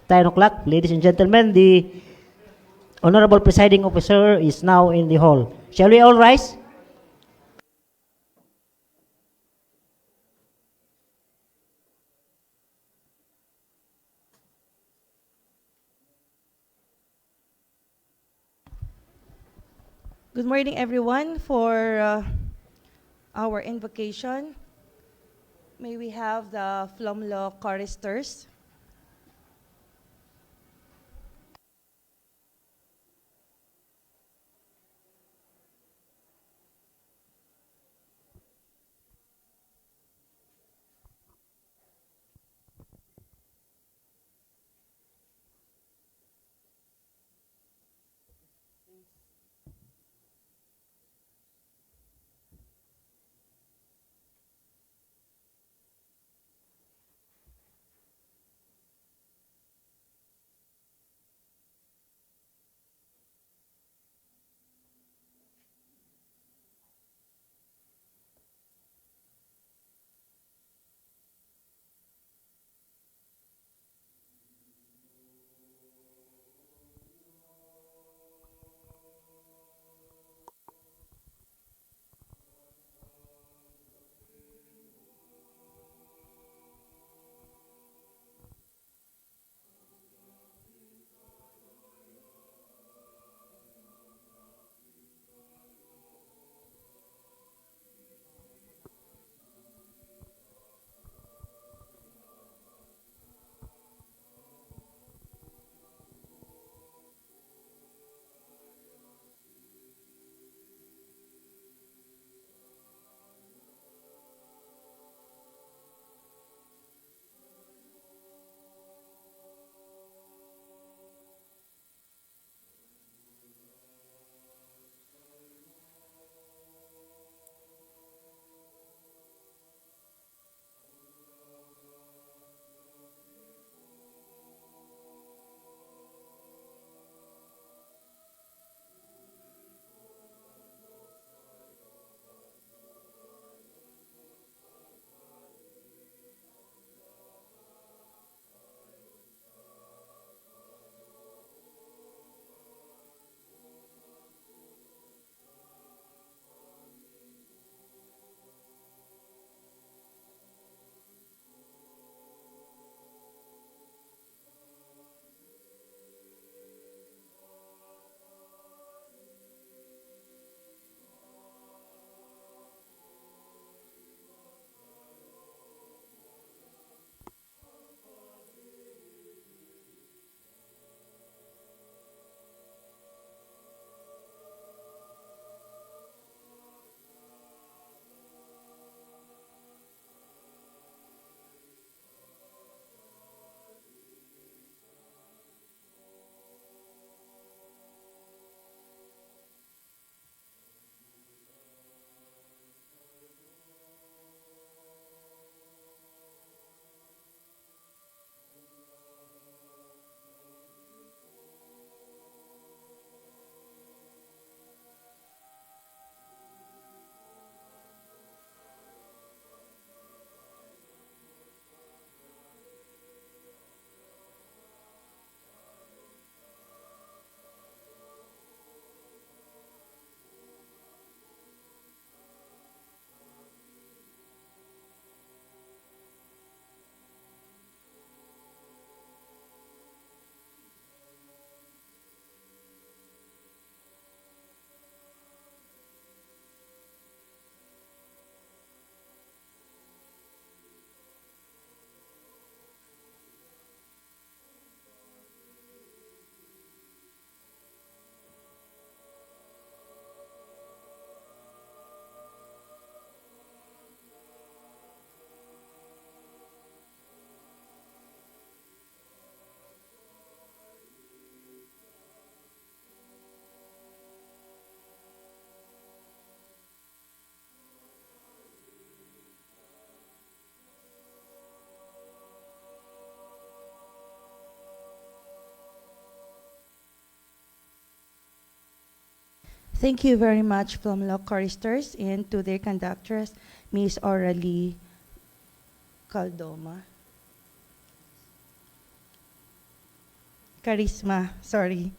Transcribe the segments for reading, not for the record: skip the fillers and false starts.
10 o'clock. Ladies and gentlemen, the Honorable Presiding Officer is now in the hall. Shall we all rise? Good morning, everyone. For our invocation, may we have the Flomlo choristers. Thank you very much, Flomlo choristers, and to their conductress, Miss Oralie Caldoma. Charisma, sorry.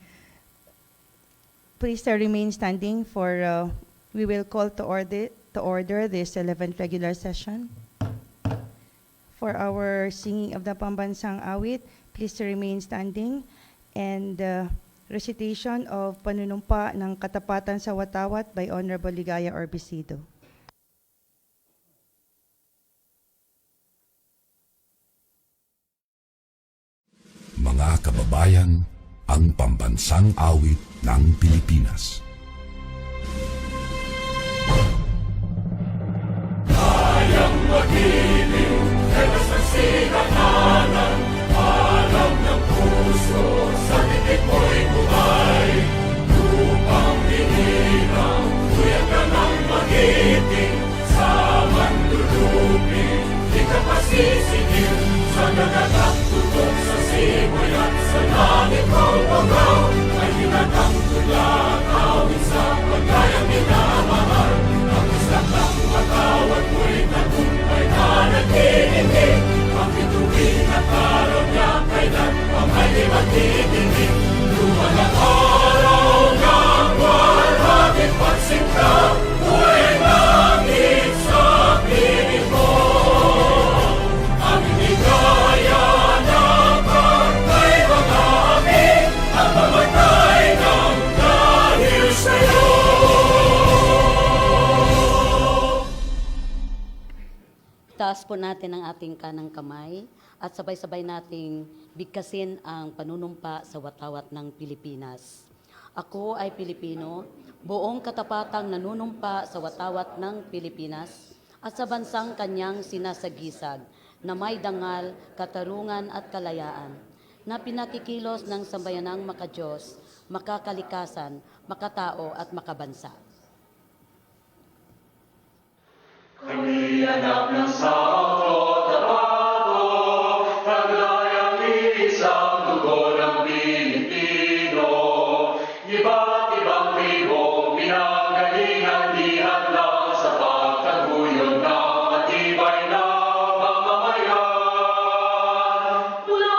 Please remain standing for, we will call to order this 11th regular session. For our singing of the Pambansang Awit, please remain standing. And recitation of Panunumpa ng Katapatan sa Watawat by Honorable Ligaya Orbisido. Mga kababayan, ang pambansang awit ng Pilipinas. Kayang magiliw, helas ng sinakanan, alam ng puso, sa titik mo'y buhay. Lupang binirang, kuya ka ng magiting, sa mandulupin, di ka pasisigil, sa nagatak tutok sa simoy at sa langit kong bangaw, ay hinatang tula, awit sa pagkayang minamahal. Ang isang ng matawad mo'y tagumpay na nagtitindig, ang bituin at araw niya kailan pang ay di matitindig. Luha ng araw ng walhagit pagsingka, buhay langit sa piling mo. Ang inigaya ng pagkay mga amin, ang mamatay ng dahil sa'yo. Taas po natin ang ating kanang kamay at sabay-sabay nating bigkasin ang panunumpa sa watawat ng Pilipinas. Ako ay Pilipino, buong katapatang nanunumpa sa watawat ng Pilipinas at sa bansang kanyang sinasagisag na may dangal, katarungan at kalayaan, na pinakikilos ng sambayanang makadiyos, makakalikasan, makatao at makabansa. Kami anak ng Santo Tapato, naglayang isang dugo ng Pilipino. Iba't ibang tribong pinagalingan di hadlang sa pagtaguyod ng matibay na mamamayan. Mula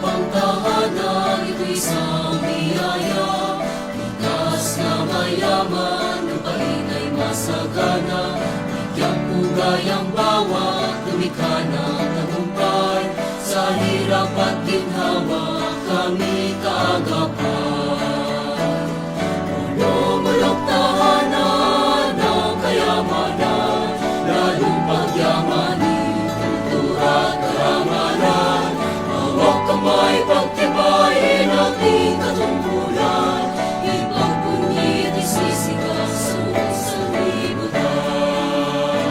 Pang tahanan, ito'y isang biyaya. Likas na mayaman, lupain ay masagana. Bigyan pugay ang bawat lumikha ng tagumpay. Sa hirap at ginhawa, kami kaagapan. Mulok tahanan ng kayamanan, lalong pagyamanin, kultura at karangalan. Hawak kamay, pagtibayin ating katungkulan, ipagpunit isisigas sa usang libutan.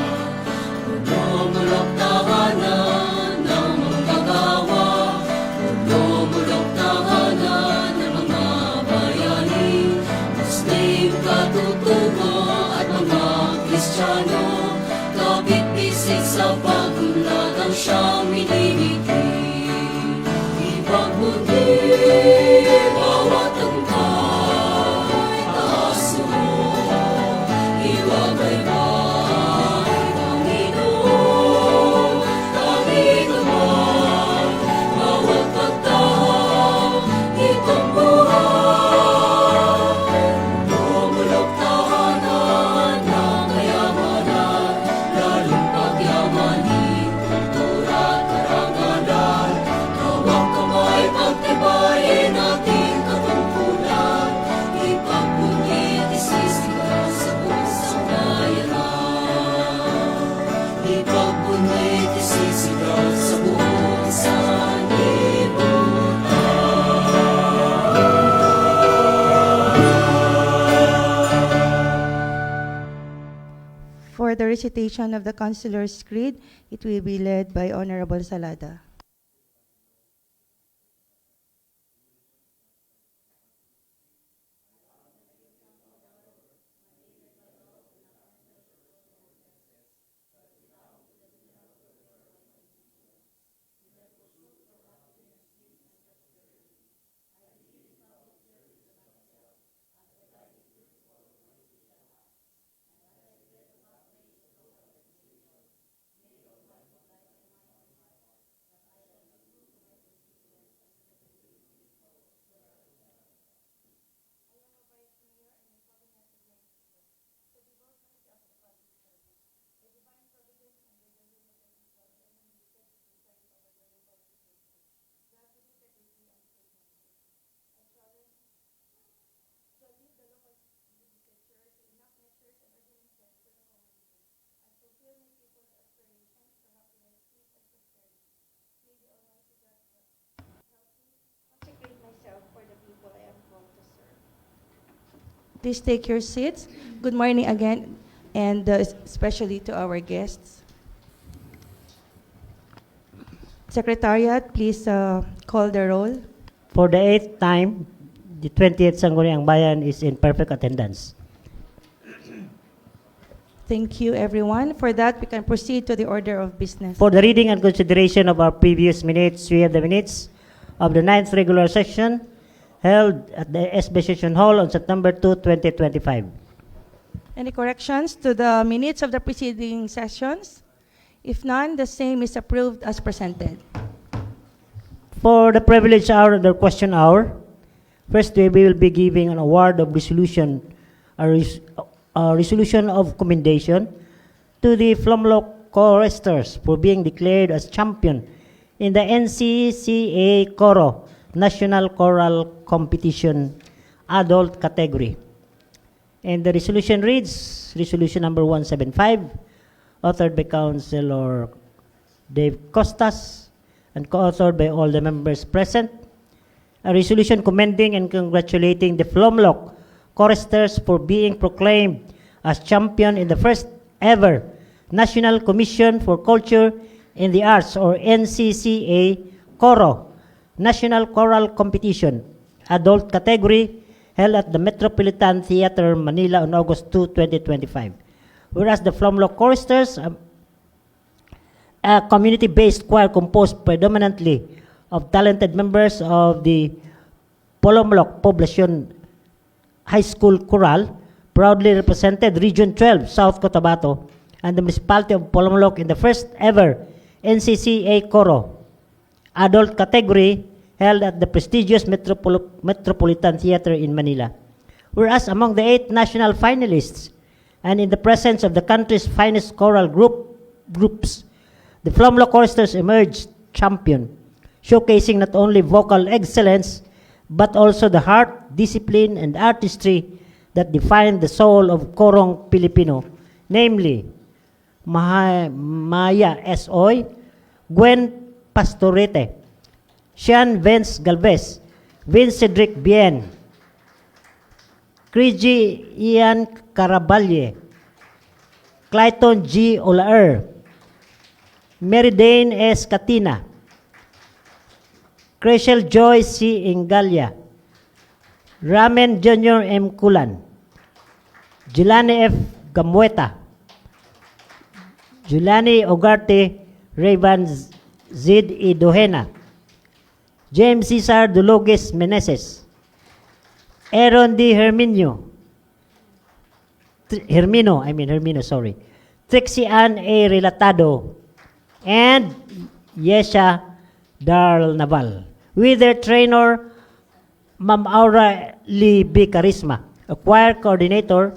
Mulok tahanan ng manggagawa, mulok tahanan ng mga bayani, Muslim, katutubo at mga Kristiyano, kapit-bisig sa pag-unlad ang siyang minimigay. Ipagbuti bawat tangkay, taas mo, iwagaybay, Panginoon, tanging naman, bawat pagtahang itong buhay. Lumulog tahanan for the recitation of the Councilor's Creed. It will be led by Honorable Salada. Please take your seats. Good morning again, and especially to our guests. Secretariat, please call the roll. For the 8th time, the 20th Sangguniang Bayan is in perfect attendance. Thank you, everyone. For that, we can proceed to the order of business. For the reading and consideration of our previous minutes, we have the minutes of the 9th regular session held at the SB Session Hall on September 2, 2025. Any corrections to the minutes of the preceding sessions? If none, the same is approved as presented. For the privilege hour and the question hour, first we will be giving an award of resolution, a resolution of commendation to the Flumlock choristers for being declared as champion in the NCCA Coro National Choral Competition Adult category. And the resolution reads, Resolution number 175, authored by Councilor Dave Costas and co-authored by all the members present. A resolution commending and congratulating the Flumlock choristers for being proclaimed as champion in the first ever National Commission for Culture in the Arts, or NCCA Coro National Choral Competition Adult category, held at the Metropolitan Theater, Manila on August 2, 2025. Whereas the Flumlock choristers, a community-based choir composed predominantly of talented members of the Polomloc Poblacion High School Choral, proudly represented Region 12, South Cotabato, and the municipality of Polomloc in the first ever NCCA Coro Adult category, held at the prestigious Metropolitan Theater in Manila. Whereas among the 8 national finalists, and in the presence of the country's finest choral groups, the Flumlock choristers emerged champion, showcasing not only vocal excellence, but also the heart, discipline, and artistry that define the soul of Korong Pilipino, namely Maya S. Oy, Gwen Pastorete, Sean Vance Galvez, Vince Cedric Bien, Crigi Ian Carabalye, Clayton G. Olaer, Meridane S. Katina, Crashel Joy C. Ingalia, Ramen Jr. M. Kulan, Julani F. Gamueta, Julani Ogarte Rayvan Zid E. Dohena, James Cesar Duloges Meneses, Aaron D. Hermino, Trixie Ann A. Relatado, and Yesha Darl Naval, with their trainer, Ma'am Aura Lee B. Charisma, a choir coordinator,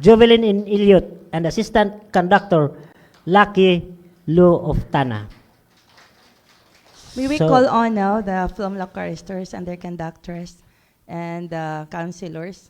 Jovelyn in Iliot, and assistant conductor, Lucky Lu of Tana. We will call on now the Flumlock choristers and their conductors and councilors.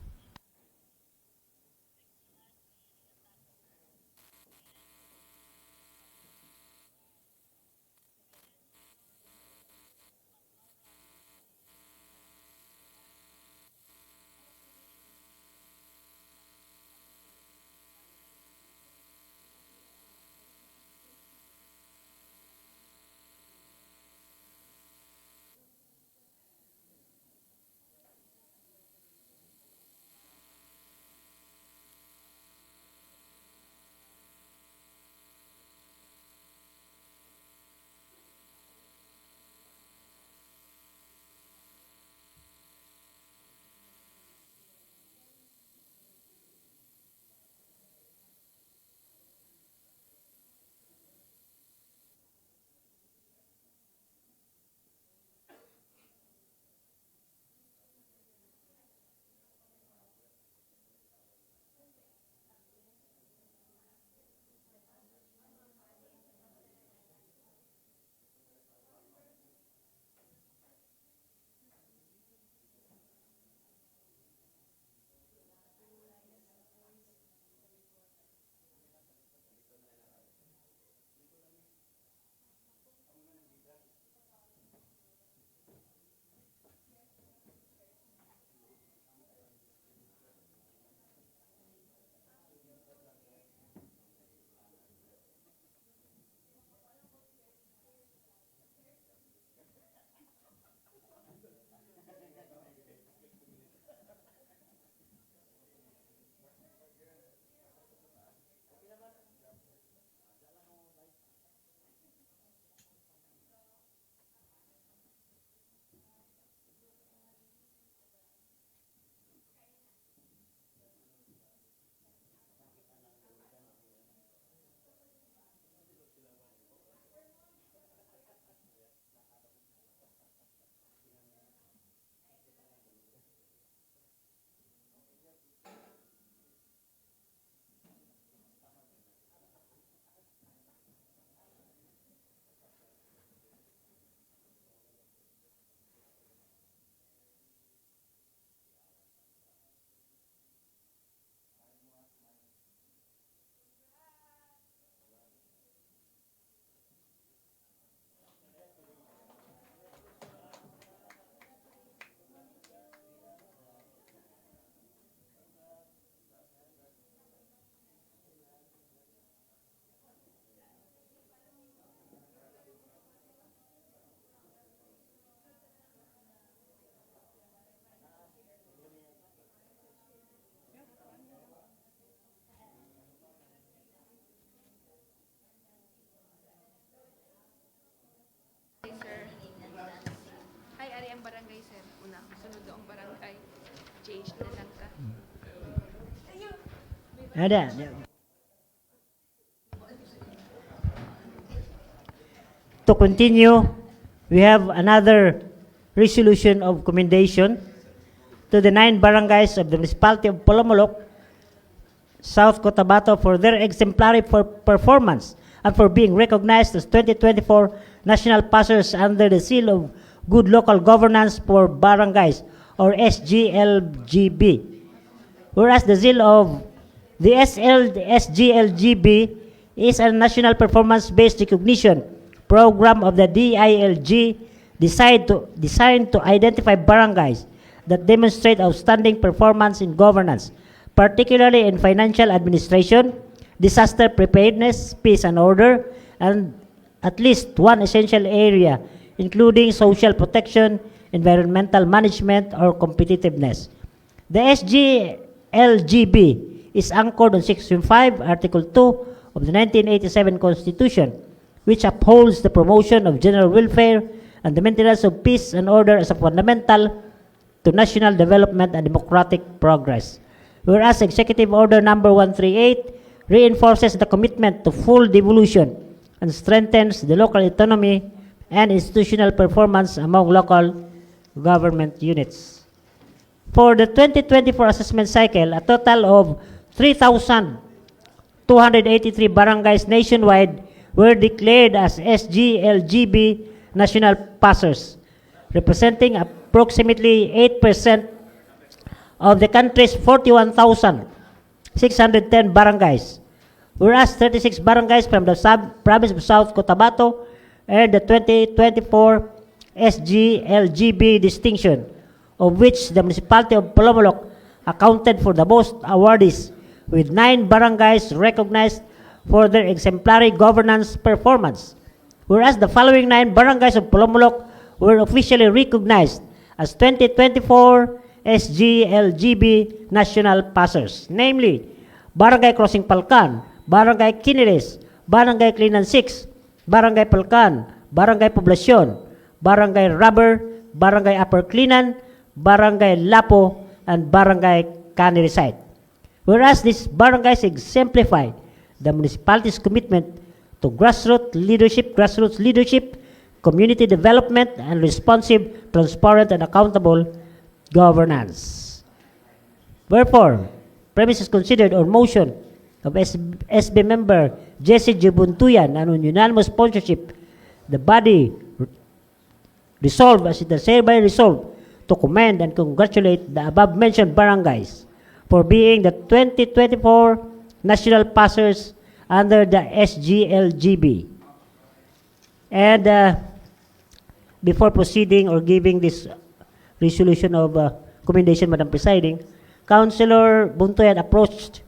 tayong barangay, sir. Una, sunod ang barangay. Change na lang ka. Ada. To continue, we have another resolution of commendation to the 9 barangays of the municipality of Polomolok, South Cotabato for their exemplary performance and for being recognized as 2024 National Passers under the Seal of Good Local Governance for Barangays or SGLGB. Whereas the seal of the SGLGB is a national performance-based recognition program of the DILG designed to identify barangays that demonstrate outstanding performance in governance, particularly in financial administration, disaster preparedness, peace and order, and at least one essential area, including social protection, environmental management, or competitiveness. The SGLGB is anchored on Section 5, Article 2 of the 1987 Constitution, which upholds the promotion of general welfare and the maintenance of peace and order as a fundamental to national development and democratic progress. Whereas Executive Order Number 138 reinforces the commitment to full devolution and strengthens the local autonomy and institutional performance among local government units. For the 2024 assessment cycle, a total of 3,283 barangays nationwide were declared as SGLGB national passers, representing approximately 8% of the country's 41,610 barangays, whereas 36 barangays from the province of South Cotabato earned the 2024 SGLGB distinction, of which the municipality of Polomolok accounted for the most awardees, with 9 barangays recognized for their exemplary governance performance, whereas the following 9 barangays of Polomolok were officially recognized as 2024 SGLGB national passers, namely Barangay Crossing Palkan, Barangay Kiniles, Barangay Clinan 6, Barangay Palkan, Barangay Poblacion, Barangay Rubber, Barangay Upper Clinan, Barangay Lapo, and Barangay Canirisite. Whereas these barangays exemplify the municipality's commitment to grassroots leadership, community development, and responsive, transparent, and accountable governance. Wherefore, premises considered on motion of SB member Jesse Jubuntuyan and on unanimous sponsorship, the body resolved as it is hereby resolved to commend and congratulate the above-mentioned barangays for being the 2024 national passers under the SGLGB. And before proceeding or giving this resolution of commendation, Madam Presiding, Councilor Buntoyan approached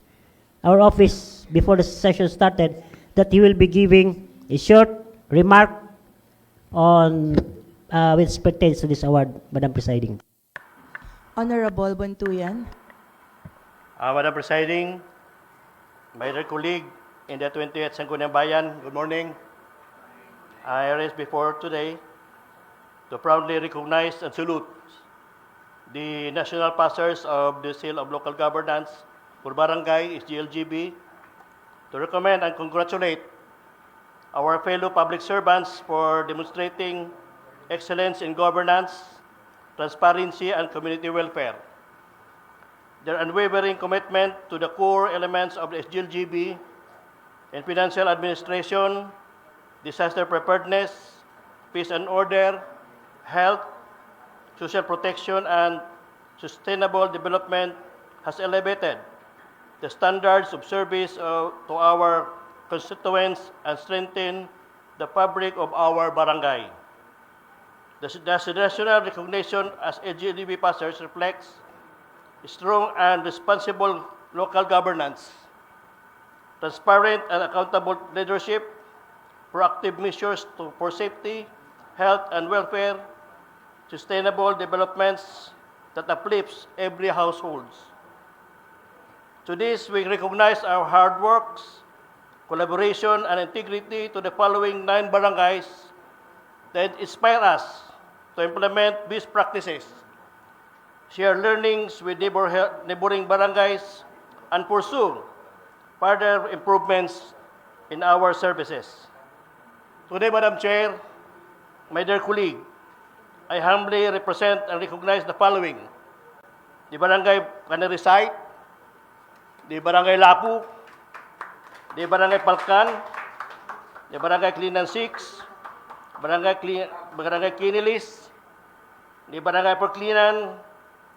our office before the session started that he will be giving a short remark on which pertains to this award, Madam Presiding. Honorable Buntuyan. Madam Presiding, my dear colleague in the 20th Sangguniang Bayan, good morning. I rise before today to proudly recognize and salute the national passers of the Seal of Local Governance for Barangay SGLGB, to recommend and congratulate our fellow public servants for demonstrating excellence in governance, transparency, and community welfare. Their unwavering commitment to the core elements of the SGLGB in financial administration, disaster preparedness, peace and order, health, social protection, and sustainable development has elevated the standards of service to our constituents and strengthened the fabric of our barangay. The national recognition as SGLGB passers reflects strong and responsible local governance, transparent and accountable leadership, proactive measures for safety, health, and welfare, sustainable developments that uplifts every household. To this, we recognize our hard works, collaboration, and integrity to the following 9 barangays that inspire us to implement best practices, share learnings with neighboring barangays, and pursue further improvements in our services. Today, Madam Chair, my dear colleague, I humbly represent and recognize the following: the Barangay Canarisay, the Barangay Lapu, the Barangay Palkan, the Barangay Cleanan 6, Barangay Kinilis, the Barangay Perclinan,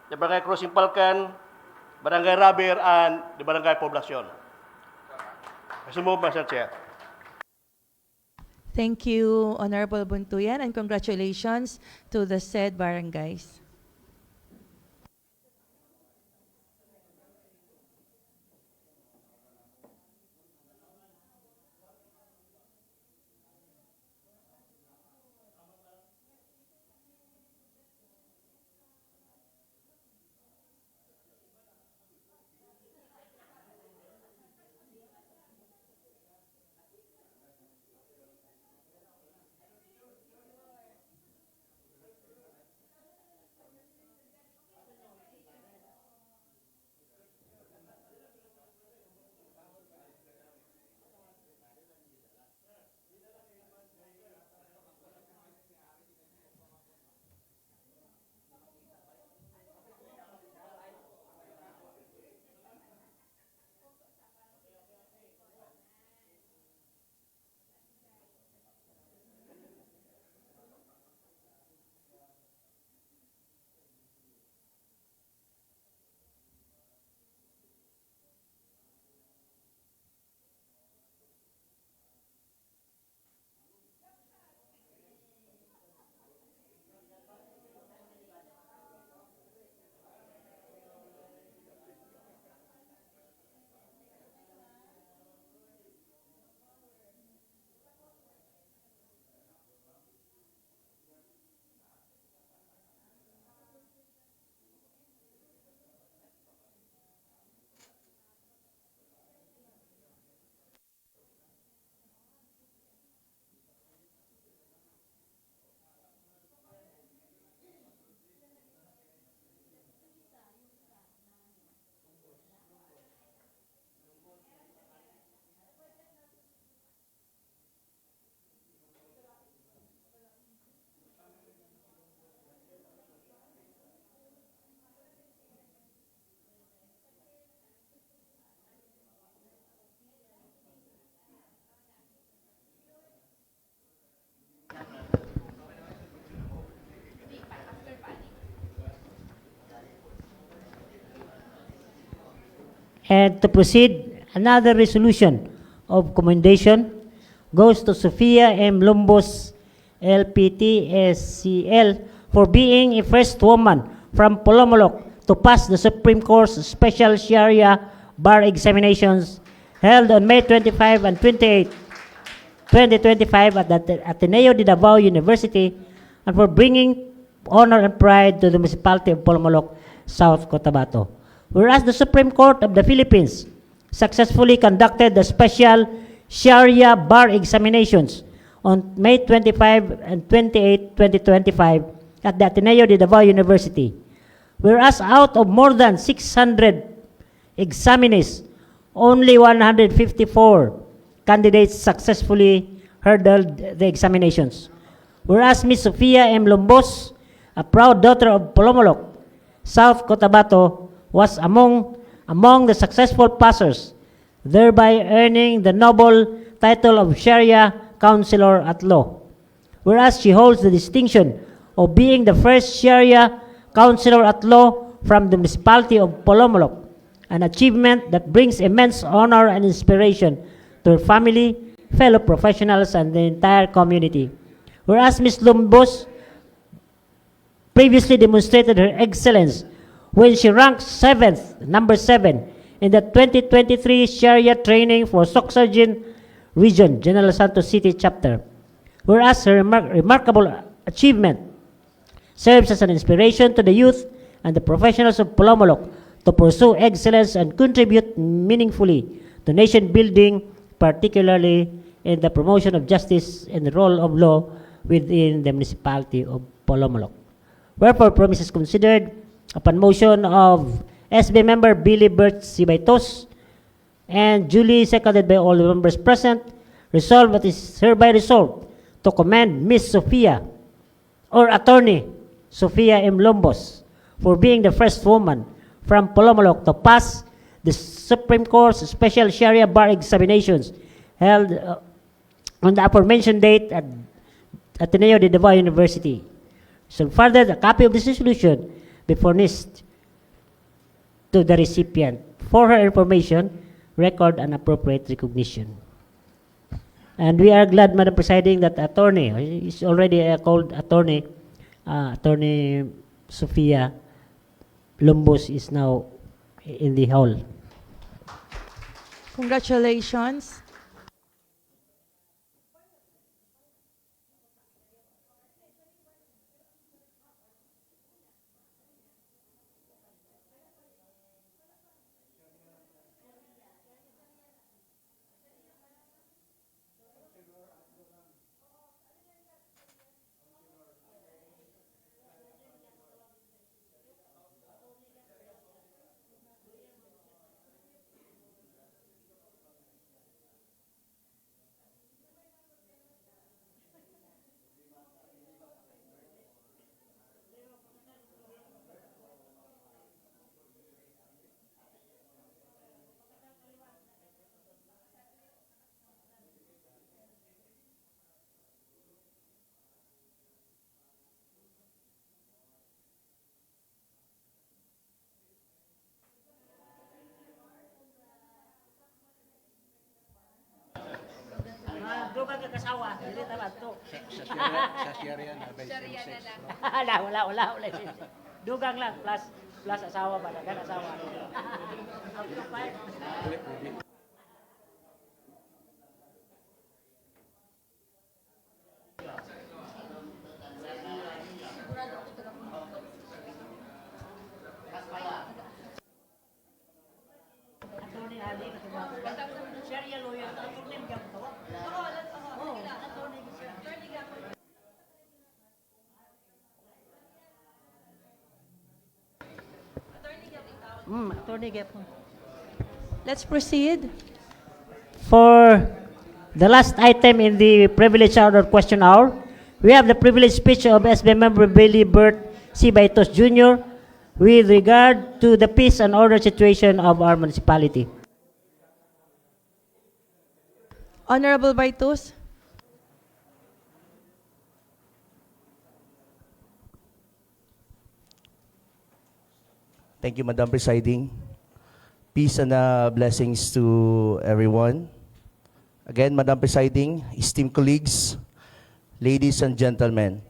the Barangay Crossing Palkan, Barangay Rabir, and the Barangay Poblacion. I so move, Mr. Chair. Thank you, Honorable Buntuyan, and congratulations to the said barangays. And to proceed, another resolution of commendation goes to Sofia M. Lumbos, LPT, SCL, for being a first woman from Polomolok to pass the Supreme Court's special Sharia bar examinations held on May 25 and 28, 2025 at the Ateneo de Davao University, and for bringing honor and pride to the municipality of Polomolok, South Cotabato. Whereas the Supreme Court of the Philippines successfully conducted the special Sharia bar examinations on May 25 and 28, 2025 at the Ateneo de Davao University. Whereas out of more than 600 examinees, only 154 candidates successfully hurdled the examinations. Whereas Ms. Sofia M. Lombos, a proud daughter of Polomolok, South Cotabato, was among the successful passers, thereby earning the noble title of Sharia Counselor at Law. Whereas she holds the distinction of being the first Sharia Counselor at Law from the municipality of Polomolok, an achievement that brings immense honor and inspiration to her family, fellow professionals, and the entire community. Whereas Ms. Lumbos previously demonstrated her excellence when she ranked number 7 in the 2023 Sharia training for Soxargin Region, General Santos City Chapter. Whereas her remarkable achievement serves as an inspiration to the youth and the professionals of Polomolok to pursue excellence and contribute meaningfully to nation building, particularly in the promotion of justice and the rule of law within the municipality of Polomolok. Wherefore, promise is considered upon motion of SB member Billy Bert Sibaitos and duly seconded by all the members present, resolved what is hereby resolved to commend Miss Sophia or Attorney Sophia M. Lombos for being the first woman from Polomolok to pass the Supreme Court's special Sharia bar examinations held on the aforementioned date at Ateneo de Davao University. So further, a copy of this resolution be furnished to the recipient for her information, record, and appropriate recognition. And we are glad, Madam Presiding, that attorney is already called attorney. Attorney Sophia Lombos is now in the hall. Congratulations. Dugang kakasawa, dili tama to. Sharia na lang. Wala. Dugang lang plus asawa ba, dagan asawa. Attorney Ali, Sharia lawyer, attorney mo gyud to. Attorney Gepon. Let's proceed. For the last item in the privilege hour question hour, we have the privilege speech of SB member Billy Bert C. Baitos Jr. with regard to the peace and order situation of our municipality. Honorable Baitos. Thank you, Madam Presiding. Peace and blessings to everyone. Again, Madam Presiding, esteemed colleagues, ladies and gentlemen,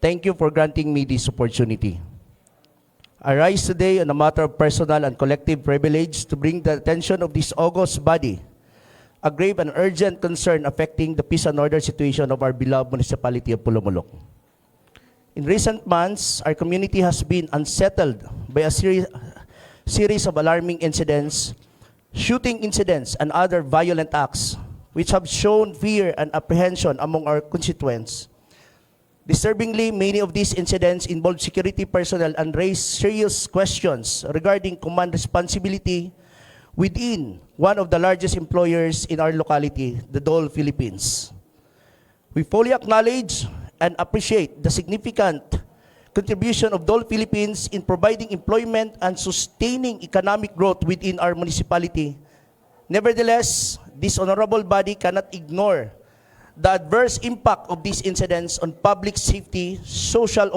thank you for granting me this opportunity. I rise today on a matter of personal and collective privilege to bring the attention of this august body a grave and urgent concern affecting the peace and order situation of our beloved municipality of Polomolok. In recent months, our community has been unsettled by a series of alarming incidents, shooting incidents, and other violent acts which have shown fear and apprehension among our constituents. Disturbingly, many of these incidents involve security personnel and raise serious questions regarding command responsibility within one of the largest employers in our locality, the Dole Philippines. We fully acknowledge and appreciate the significant contribution of Dole Philippines in providing employment and sustaining economic growth within our municipality. Nevertheless, this honorable body cannot ignore the adverse impact of these incidents on public safety, social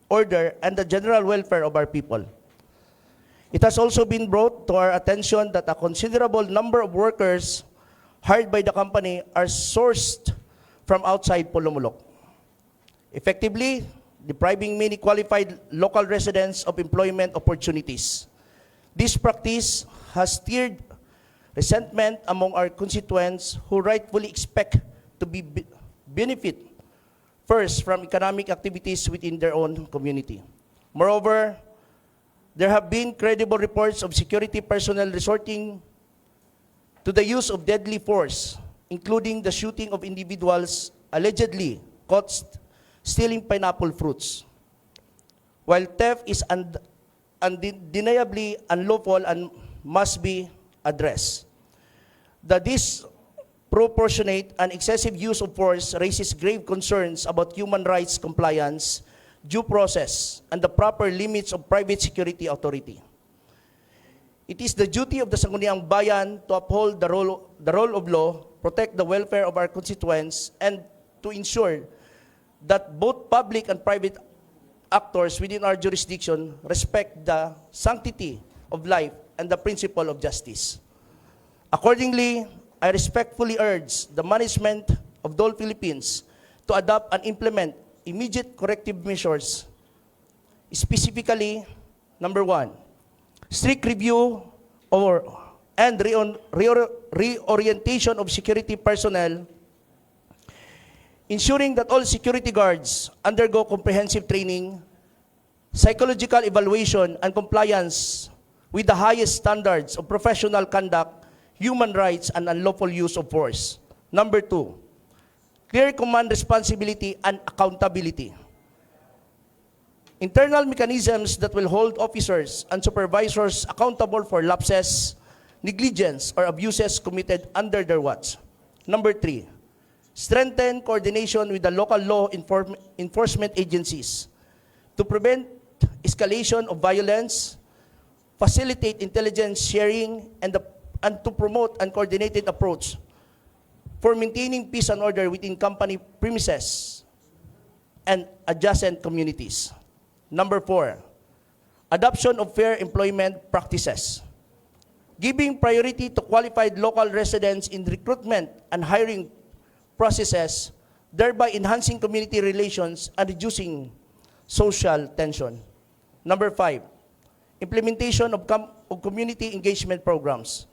order, and the general welfare of our people. It has also been brought to our attention that a considerable number of workers hired by the company are sourced from outside Polomolok, effectively depriving many qualified local residents of employment opportunities. This practice has stirred resentment among our constituents who rightfully expect to benefit first from economic activities within their own community. Moreover, there have been credible reports of security personnel resorting to the use of deadly force, including the shooting of individuals allegedly caught stealing pineapple fruits. While theft is undeniably unlawful and must be addressed, the disproportionate and excessive use of force raises grave concerns about human rights compliance, due process, and the proper limits of private security authority. It is the duty of the Sangguniang Bayan to uphold the rule of law, protect the welfare of our constituents, and to ensure that both public and private actors within our jurisdiction respect the sanctity of life and the principle of justice. Accordingly, I respectfully urge the management of Dole Philippines to adopt and implement immediate corrective measures. Specifically, number 1, strict review and reorientation of security personnel, ensuring that all security guards undergo comprehensive training, psychological evaluation, and compliance with the highest standards of professional conduct, human rights, and unlawful use of force. Number 2, clear command responsibility and accountability. Internal mechanisms that will hold officers and supervisors accountable for lapses, negligence, or abuses committed under their watch. Number 3, strengthen coordination with the local law enforcement agencies to prevent escalation of violence, facilitate intelligence sharing, and to promote a coordinated approach for maintaining peace and order within company premises and adjacent communities. Number 4, adoption of fair employment practices, giving priority to qualified local residents in recruitment and hiring processes, thereby enhancing community relations and reducing social tension. Number 5, implementation of community engagement programs,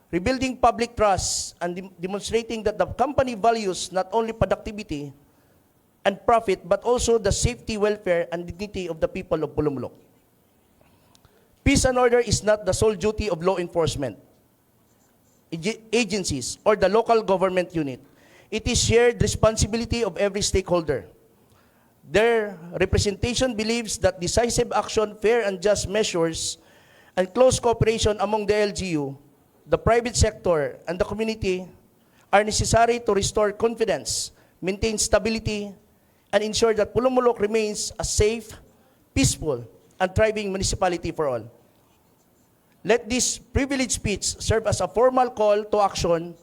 rebuilding public trust and demonstrating that the company values not only productivity and profit, but also the safety, welfare, and dignity of the people of Pulumulok. Peace and order is not the sole duty of law enforcement agencies or the local government unit. It is shared responsibility of every stakeholder. Their representation believes that decisive action, fair and just measures, and close cooperation among the LGU, the private sector, and the community are necessary to restore confidence, maintain stability, and ensure that Pulumulok remains a safe, peaceful, and thriving municipality for all. Let this privileged speech serve as a formal call to action,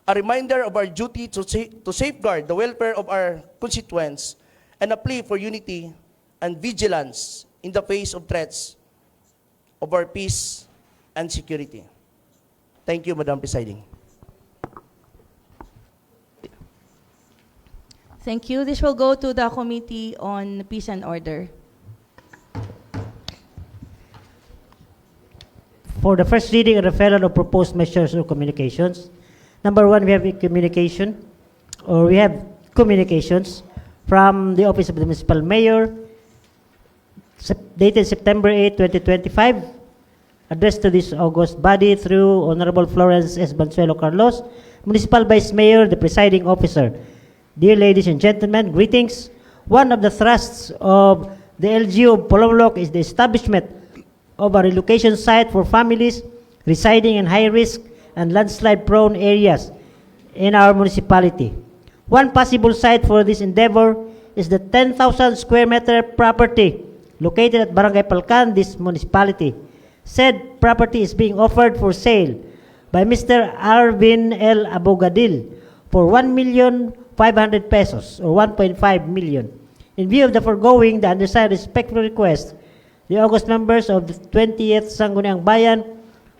a reminder of our duty to safeguard the welfare of our constituents, and a plea for unity and vigilance in the face of threats of our peace and security. Thank you, Madam Presiding. Thank you. This will go to the Committee on Peace and Order. For the first reading and referral of proposed measures or communications, number 1, we have communications from the Office of the Municipal Mayor, dated September 8, 2025, addressed to this august body through Honorable Florence S. Bansuelo Carlos, Municipal Vice Mayor, the presiding officer. Dear ladies and gentlemen, greetings. One of the thrusts of the LGU of Pulumulok is the establishment of a relocation site for families residing in high-risk and landslide-prone areas in our municipality. One possible site for this endeavor is the 10,000 square meter property located at Barangay Palcan, this municipality. Said property is being offered for sale by Mr. Arvin L. Abogadil for 1,500,000 pesos or 1.5 million. In view of the foregoing, the undersigned respectfully request the august members of the 20th Sangguniang Bayan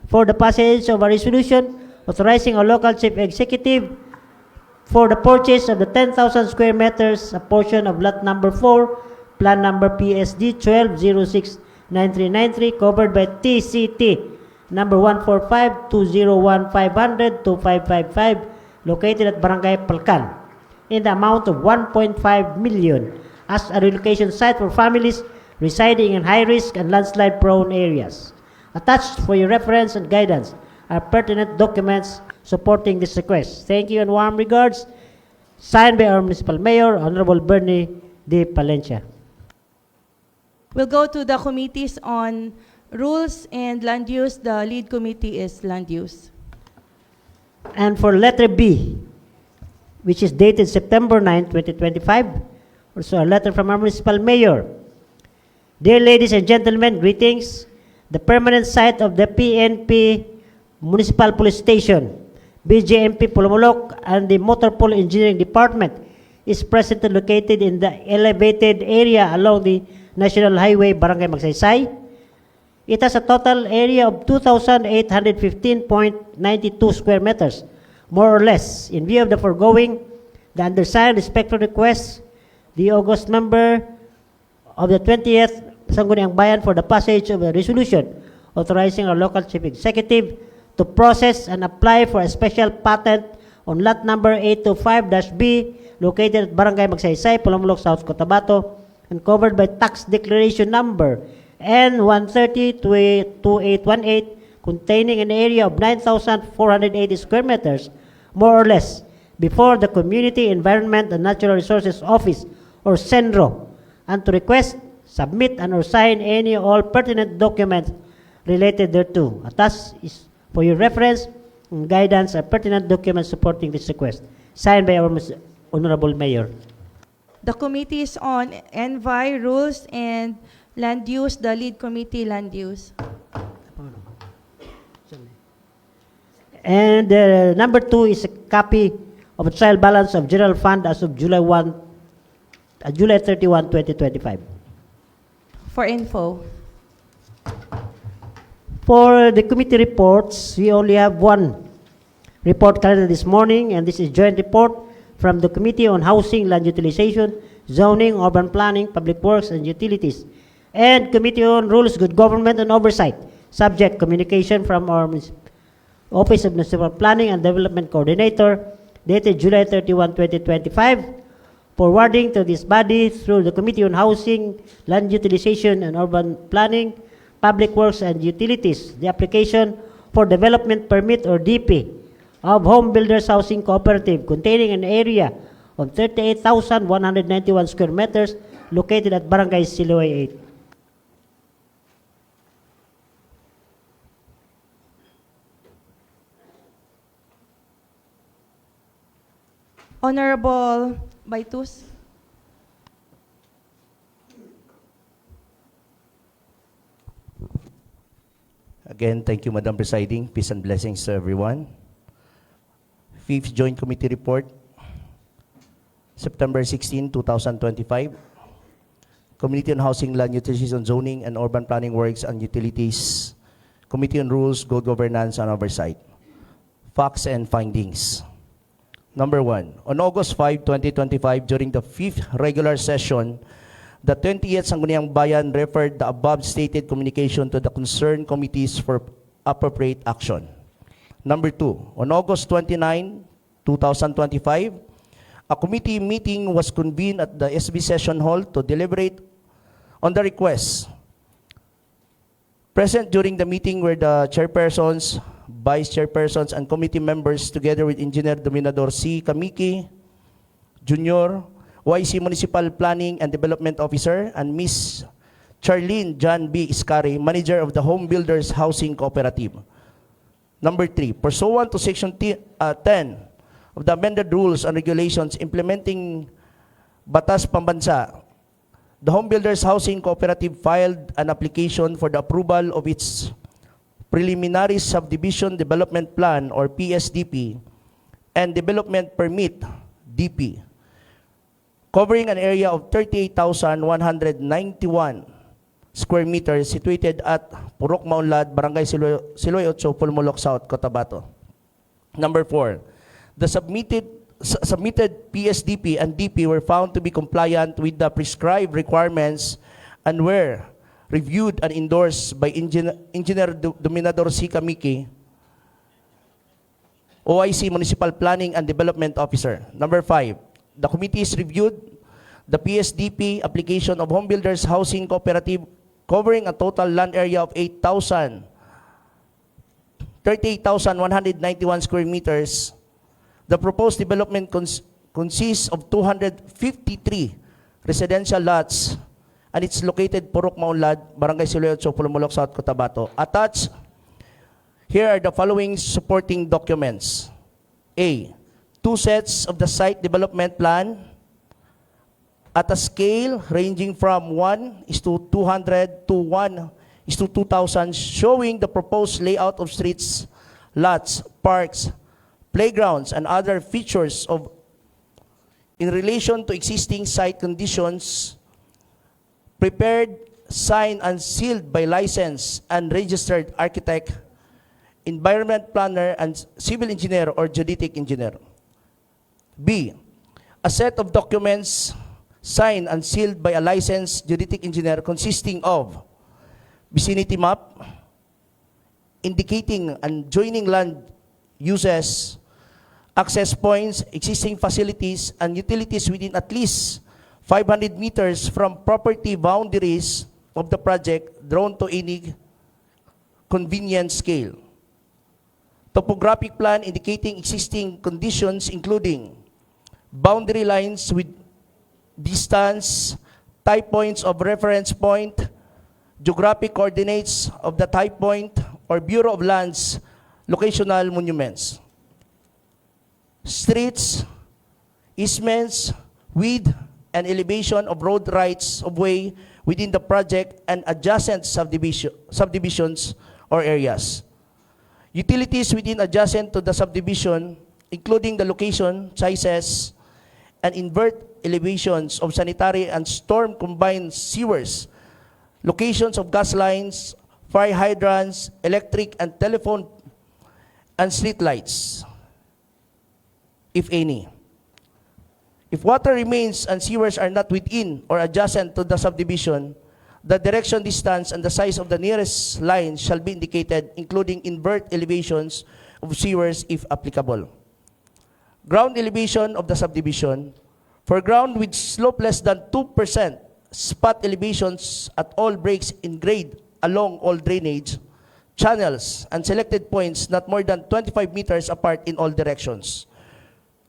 for the passage of a resolution authorizing a local chief executive for the purchase of the 10,000 square meters, a portion of lot number 4, plan number PSD 12069393, covered by TCT number 145-201-500-2555, located at Barangay Palcan, in the amount of 1.5 million as a relocation site for families residing in high-risk and landslide-prone areas. Attached for your reference and guidance are pertinent documents supporting this request. Thank you and warm regards. Signed by our Municipal Mayor, Honorable Bernie de Palencia. We'll go to the committees on rules and land use. The lead committee is land use. And for letter B, which is dated September 9, 2025, also a letter from our municipal mayor. Dear ladies and gentlemen, greetings. The permanent site of the PNP Municipal Police Station, BJMP Pulumulok, and the Motor Pool Engineering Department is presently located in the elevated area along the National Highway, Barangay Magsaysay. It has a total area of 2,815.92 square meters, more or less. In view of the foregoing, the undersigned respectfully requests the August member of the 20th Sangguniang Bayan for the passage of a resolution authorizing our local chief executive to process and apply for a special patent on lot number 825-B located at Barangay Magsaysay, Pulumulok, South Cotabato, and covered by tax declaration number N130-2818, containing an area of 9,480 square meters, more or less, before the Community Environment and Natural Resources Office, or CENRO, and to request, submit, and or sign any or all pertinent documents related thereto. Thus, is for your reference and guidance are pertinent documents supporting this request. Signed by our Honorable Mayor. The committees on Envi, rules, and land use. The lead committee, land use. And number 2 is a copy of a trial balance of general fund as of July 31, 2025. For info. For the committee reports, we only have one report calendar this morning, and this is joint report from the Committee on Housing, Land Utilization, Zoning, Urban Planning, Public Works, and Utilities, and Committee on Rules, Good Government, and Oversight. Subject communication from our Office of Municipal Planning and Development Coordinator, dated July 31, 2025, forwarding to this body through the Committee on Housing, Land Utilization, and Urban Planning, Public Works, and Utilities, the application for development permit or DP of Home Builders Housing Cooperative containing an area of 38,191 square meters located at Barangay Siloay 8. Honorable Baitus. Again, thank you, Madam Presiding. Peace and blessings to everyone. Fifth Joint Committee Report, September 16, 2025. Committee on Housing, Land Utilization, Zoning, and Urban Planning Works and Utilities. Committee on Rules, Good Governance, and Oversight. Facts and findings. Number 1, on August 5, 2025, during the 5th regular session, the 20th Sangguniang Bayan referred the above stated communication to the concerned committees for appropriate action. Number 2, on August 29, 2025, a committee meeting was convened at the SB Session Hall to deliberate on the requests. Present during the meeting were the chairpersons, vice chairpersons, and committee members together with Engineer Dominador C. Kamiki, Jr., YC Municipal Planning and Development Officer, and Ms. Charlene John B. Iscari, Manager of the Home Builders Housing Cooperative. Number 3, pursuant to Section 10 of the amended rules and regulations implementing Batas Pambansa, the Home Builders Housing Cooperative filed an application for the approval of its Preliminary Subdivision Development Plan or PSDP and Development Permit DP, covering an area of 38,191 square meters situated at Purok Maunlad, Barangay Siloy 8, Pulumulok, South Cotabato. Number 4, the submitted PSDP and DP were found to be compliant with the prescribed requirements and were reviewed and endorsed by Engineer Dominador C. Kamiki, OIC Municipal Planning and Development Officer. Number 5, the committees reviewed the PSDP application of Home Builders Housing Cooperative covering a total land area of 38,191 square meters. The proposed development consists of 253 residential lots, and it's located Purok Maunlad, Barangay Siloyotso, Pulumulok, South Cotabato. Attached, here are the following supporting documents. A, 2 sets of the site development plan at a scale ranging from 1:200 to 1:2,000, showing the proposed layout of streets, lots, parks, playgrounds, and other features in relation to existing site conditions, prepared, signed, and sealed by licensed and registered architect, environment planner, and civil engineer or geodetic engineer. B, a set of documents signed and sealed by a licensed geodetic engineer consisting of vicinity map, indicating and joining land uses, access points, existing facilities, and utilities within at least 500 meters from property boundaries of the project drawn to any convenient scale. Topographic plan indicating existing conditions including boundary lines with distance, type points of reference point, geographic coordinates of the type point, or Bureau of Lands locational monuments. Streets, easements, width, and elevation of road rights of way within the project and adjacent subdivisions or areas. Utilities within adjacent to the subdivision, including the location, sizes, and invert elevations of sanitary and storm combined sewers, locations of gas lines, fire hydrants, electric and telephone and street lights, if any. If water remains and sewers are not within or adjacent to the subdivision, the direction, distance, and the size of the nearest line shall be indicated, including invert elevations of sewers if applicable. Ground elevation of the subdivision. For ground with slope less than 2%, spot elevations at all breaks in grade along all drainage channels and selected points not more than 25 meters apart in all directions.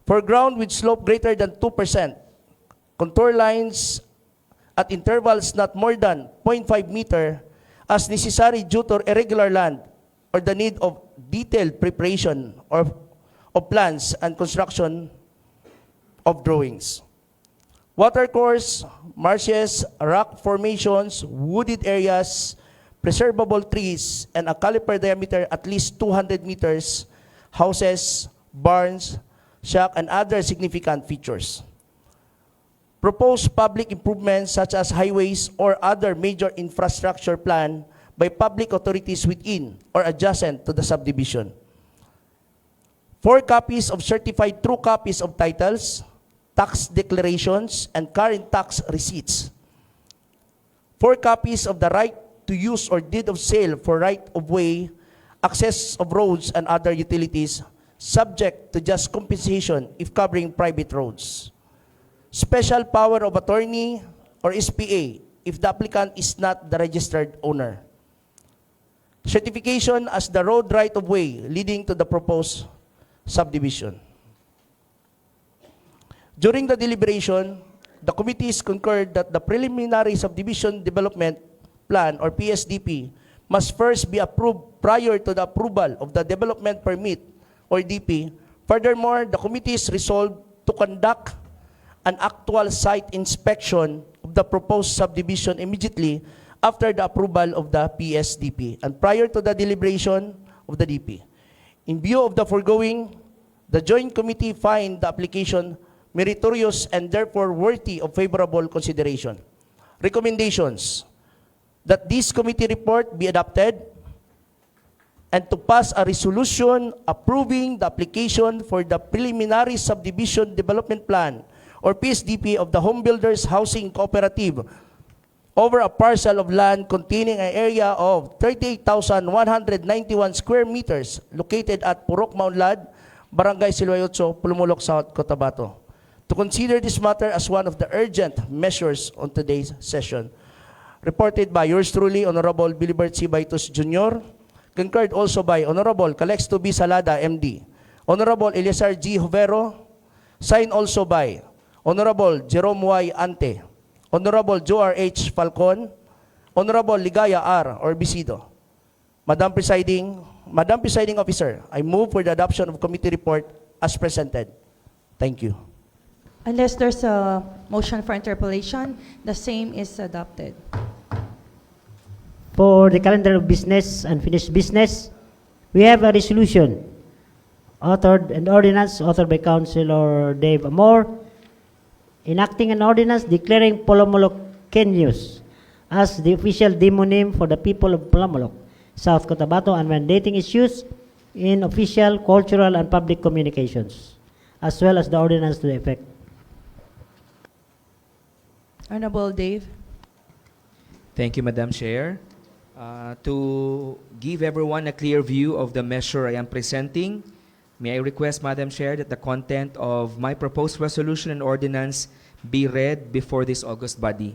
For ground with slope greater than 2%, contour lines at intervals not more than 0.5 meter as necessary due to irregular land or the need of detailed preparation of plans and construction of drawings. Watercourse, marshes, rock formations, wooded areas, preservable trees, and a caliper diameter at least 200 meters, houses, barns, shack, and other significant features. Proposed public improvements such as highways or other major infrastructure plan by public authorities within or adjacent to the subdivision. 4 copies of certified true copies of titles, tax declarations, and current tax receipts. 4 copies of the right to use or deed of sale for right of way, access of roads, and other utilities, subject to just compensation if covering private roads. Special power of attorney or SPA if the applicant is not the registered owner. Certification as the road right of way leading to the proposed subdivision. During the deliberation, the committees concurred that the preliminary subdivision development plan or PSDP must first be approved prior to the approval of the development permit or DP. Furthermore, the committees resolved to conduct an actual site inspection of the proposed subdivision immediately after the approval of the PSDP and prior to the deliberation of the DP. In view of the foregoing, the Joint Committee find the application meritorious and therefore worthy of favorable consideration. Recommendations: that this committee report be adopted and to pass a resolution approving the application for the preliminary subdivision development plan or PSDP of the Home Builders Housing Cooperative over a parcel of land containing an area of 38,191 square meters located at Purok Maunlad, Barangay Siloyotso, Pulumulok, South Cotabato. To consider this matter as one of the urgent measures on today's session. Reported by yours truly, Honorable Bilibert C. Baitus Jr., concurred also by Honorable Calexto B. Salada, MD, Honorable Eliazar G. Jovero, signed also by Honorable Jerome Y. Ante, Honorable Joar H. Falcon, Honorable Ligaya R. Orbisido. Madam Presiding Officer, I move for the adoption of committee report as presented. Thank you. Unless there's a motion for interpolation, the same is adopted. For the calendar of business, unfinished business, we have a resolution authored, an ordinance authored by Councilor Dave Amor, enacting an ordinance declaring Polomoloqueños as the official demonym for the people of Polomoloc, South Cotabato, and mandating its use in official, cultural, and public communications, as well as the ordinance to the effect. Honorable Dave. Thank you, Madam Chair. To give everyone a clear view of the measure I am presenting, may I request, Madam Chair, that the content of my proposed resolution and ordinance be read before this august body.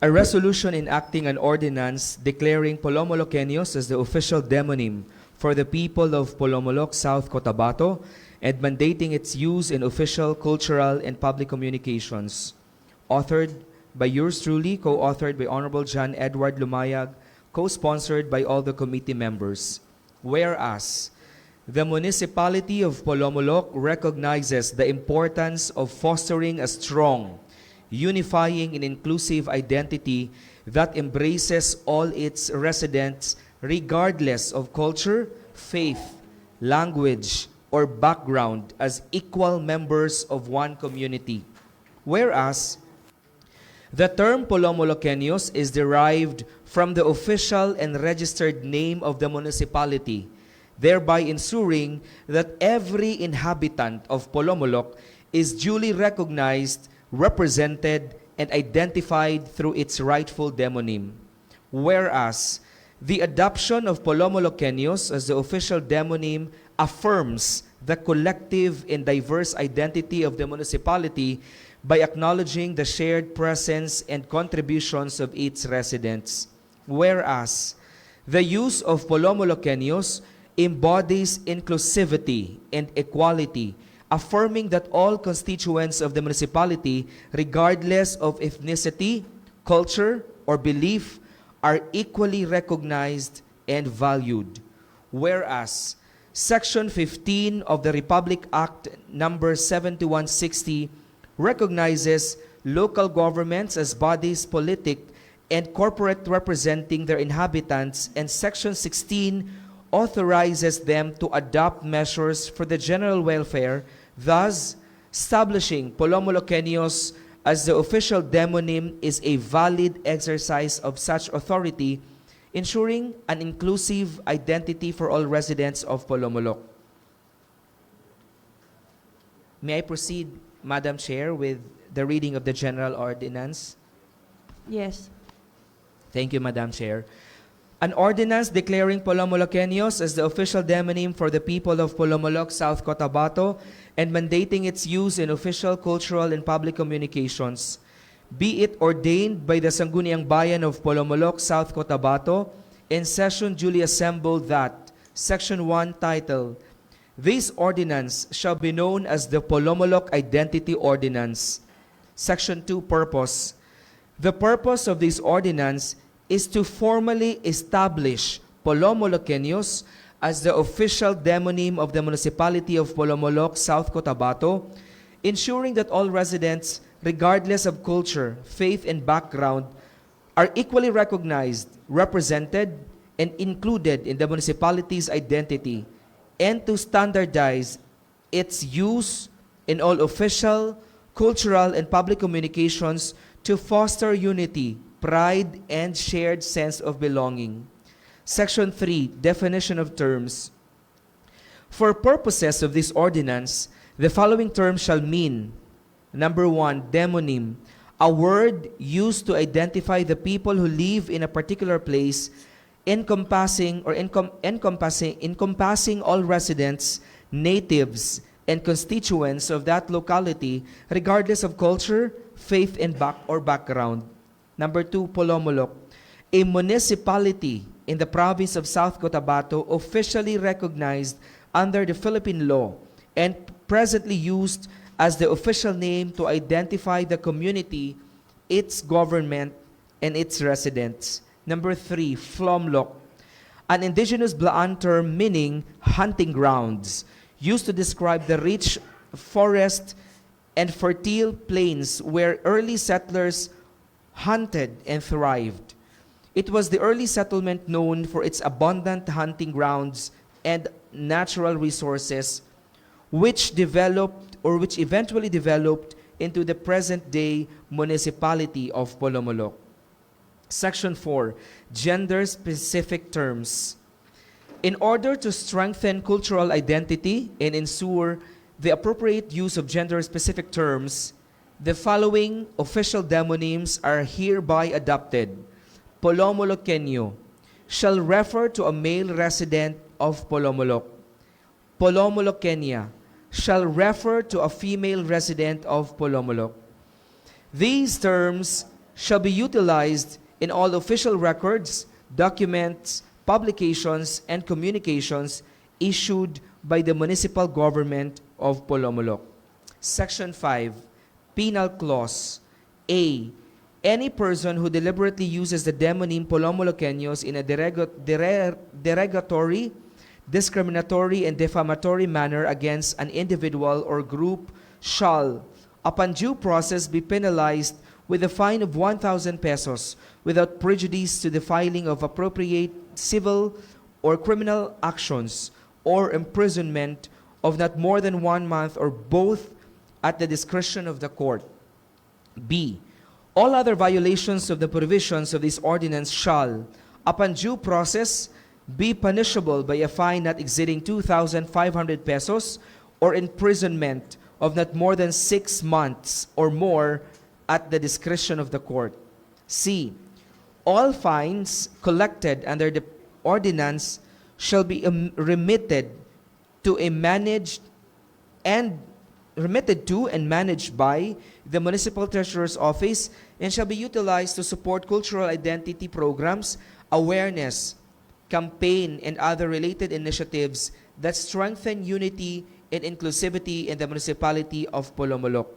A resolution enacting an ordinance declaring Polomoloqueños as the official demonym for the people of Polomoloc, South Cotabato, and mandating its use in official, cultural, and public communications. Authored by yours truly, co-authored by Honorable John Edward Lumayag, co-sponsored by all the committee members. Whereas, the municipality of Polomoloc recognizes the importance of fostering a strong, unifying, and inclusive identity that embraces all its residents regardless of culture, faith, language, or background as equal members of one community. Whereas, the term Polomoloqueños is derived from the official and registered name of the municipality, thereby ensuring that every inhabitant of Polomoloc is duly recognized, represented, and identified through its rightful demonym. Whereas, the adoption of Polomoloqueños as the official demonym affirms the collective and diverse identity of the municipality by acknowledging the shared presence and contributions of its residents. Whereas, the use of Polomoloqueños embodies inclusivity and equality, affirming that all constituents of the municipality, regardless of ethnicity, culture, or belief, are equally recognized and valued. Whereas, Section 15 of the Republic Act number 7160 recognizes local governments as bodies politic and corporate representing their inhabitants, and Section 16 authorizes them to adopt measures for the general welfare, thus establishing Polomoloqueños as the official demonym is a valid exercise of such authority, ensuring an inclusive identity for all residents of Polomoloc. May I proceed, Madam Chair, with the reading of the general ordinance? Yes. Thank you, Madam Chair. An ordinance declaring Polomoloqueños as the official demonym for the people of Polomoloc, South Cotabato, and mandating its use in official, cultural, and public communications. Be it ordained by the Sangguniang Bayan of Polomoloc, South Cotabato, in session duly assembled that, Section 1, titled, This Ordinance shall be known as the Polomoloc Identity Ordinance. Section 2, purpose. The purpose of this ordinance is to formally establish Polomoloqueños as the official demonym of the municipality of Polomoloc, South Cotabato, ensuring that all residents, regardless of culture, faith, and background, are equally recognized, represented, and included in the municipality's identity, and to standardize its use in all official, cultural, and public communications to foster unity, pride, and shared sense of belonging. Section 3, definition of terms. For purposes of this ordinance, the following terms shall mean: Number 1, demonym, a word used to identify the people who live in a particular place, encompassing all residents, natives, and constituents of that locality, regardless of culture, faith, and background. Number 2, Polomoloc, a municipality in the province of South Cotabato officially recognized under the Philippine law and presently used as the official name to identify the community, its government, and its residents. Number 3, Flomlok, an indigenous Blaan term meaning hunting grounds, used to describe the rich forest and fertile plains where early settlers hunted and thrived. It was the early settlement known for its abundant hunting grounds and natural resources, which eventually developed into the present-day municipality of Polomolok. Section 4, gender-specific terms. In order to strengthen cultural identity and ensure the appropriate use of gender-specific terms, the following official demonyms are hereby adopted. Polomolokenyo shall refer to a male resident of Polomolok. Polomolokenya shall refer to a female resident of Polomolok. These terms shall be utilized in all official records, documents, publications, and communications issued by the municipal government of Polomolok. Section 5, Penal Clause. A. Any person who deliberately uses the demonym Polomolokenyos in a derogatory, discriminatory, and defamatory manner against an individual or group shall, upon due process, be penalized with a fine of 1,000 pesos without prejudice to the filing of appropriate civil or criminal actions, or imprisonment of not more than 1 month or both at the discretion of the court. B. All other violations of the provisions of this ordinance shall, upon due process, be punishable by a fine not exceeding 2,500 pesos or imprisonment of not more than 6 months or more at the discretion of the court. C. All fines collected under the ordinance shall be remitted to and managed by the Municipal Treasurer's Office and shall be utilized to support cultural identity programs, awareness, campaign, and other related initiatives that strengthen unity and inclusivity in the municipality of Polomolok.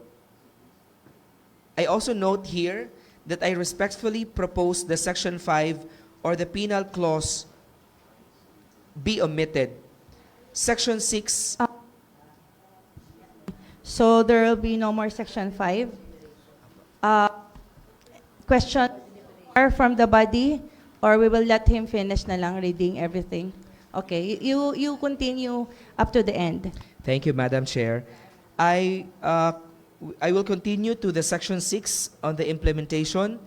I also note here that I respectfully propose the Section 5 or the penal clause be omitted. Section 6. So there will be no more Section 5. Question are from the body, or we will let him finish na lang reading everything. Okay, you continue up to the end. Thank you, Madam Chair. I will continue to the Section 6 on the implementation.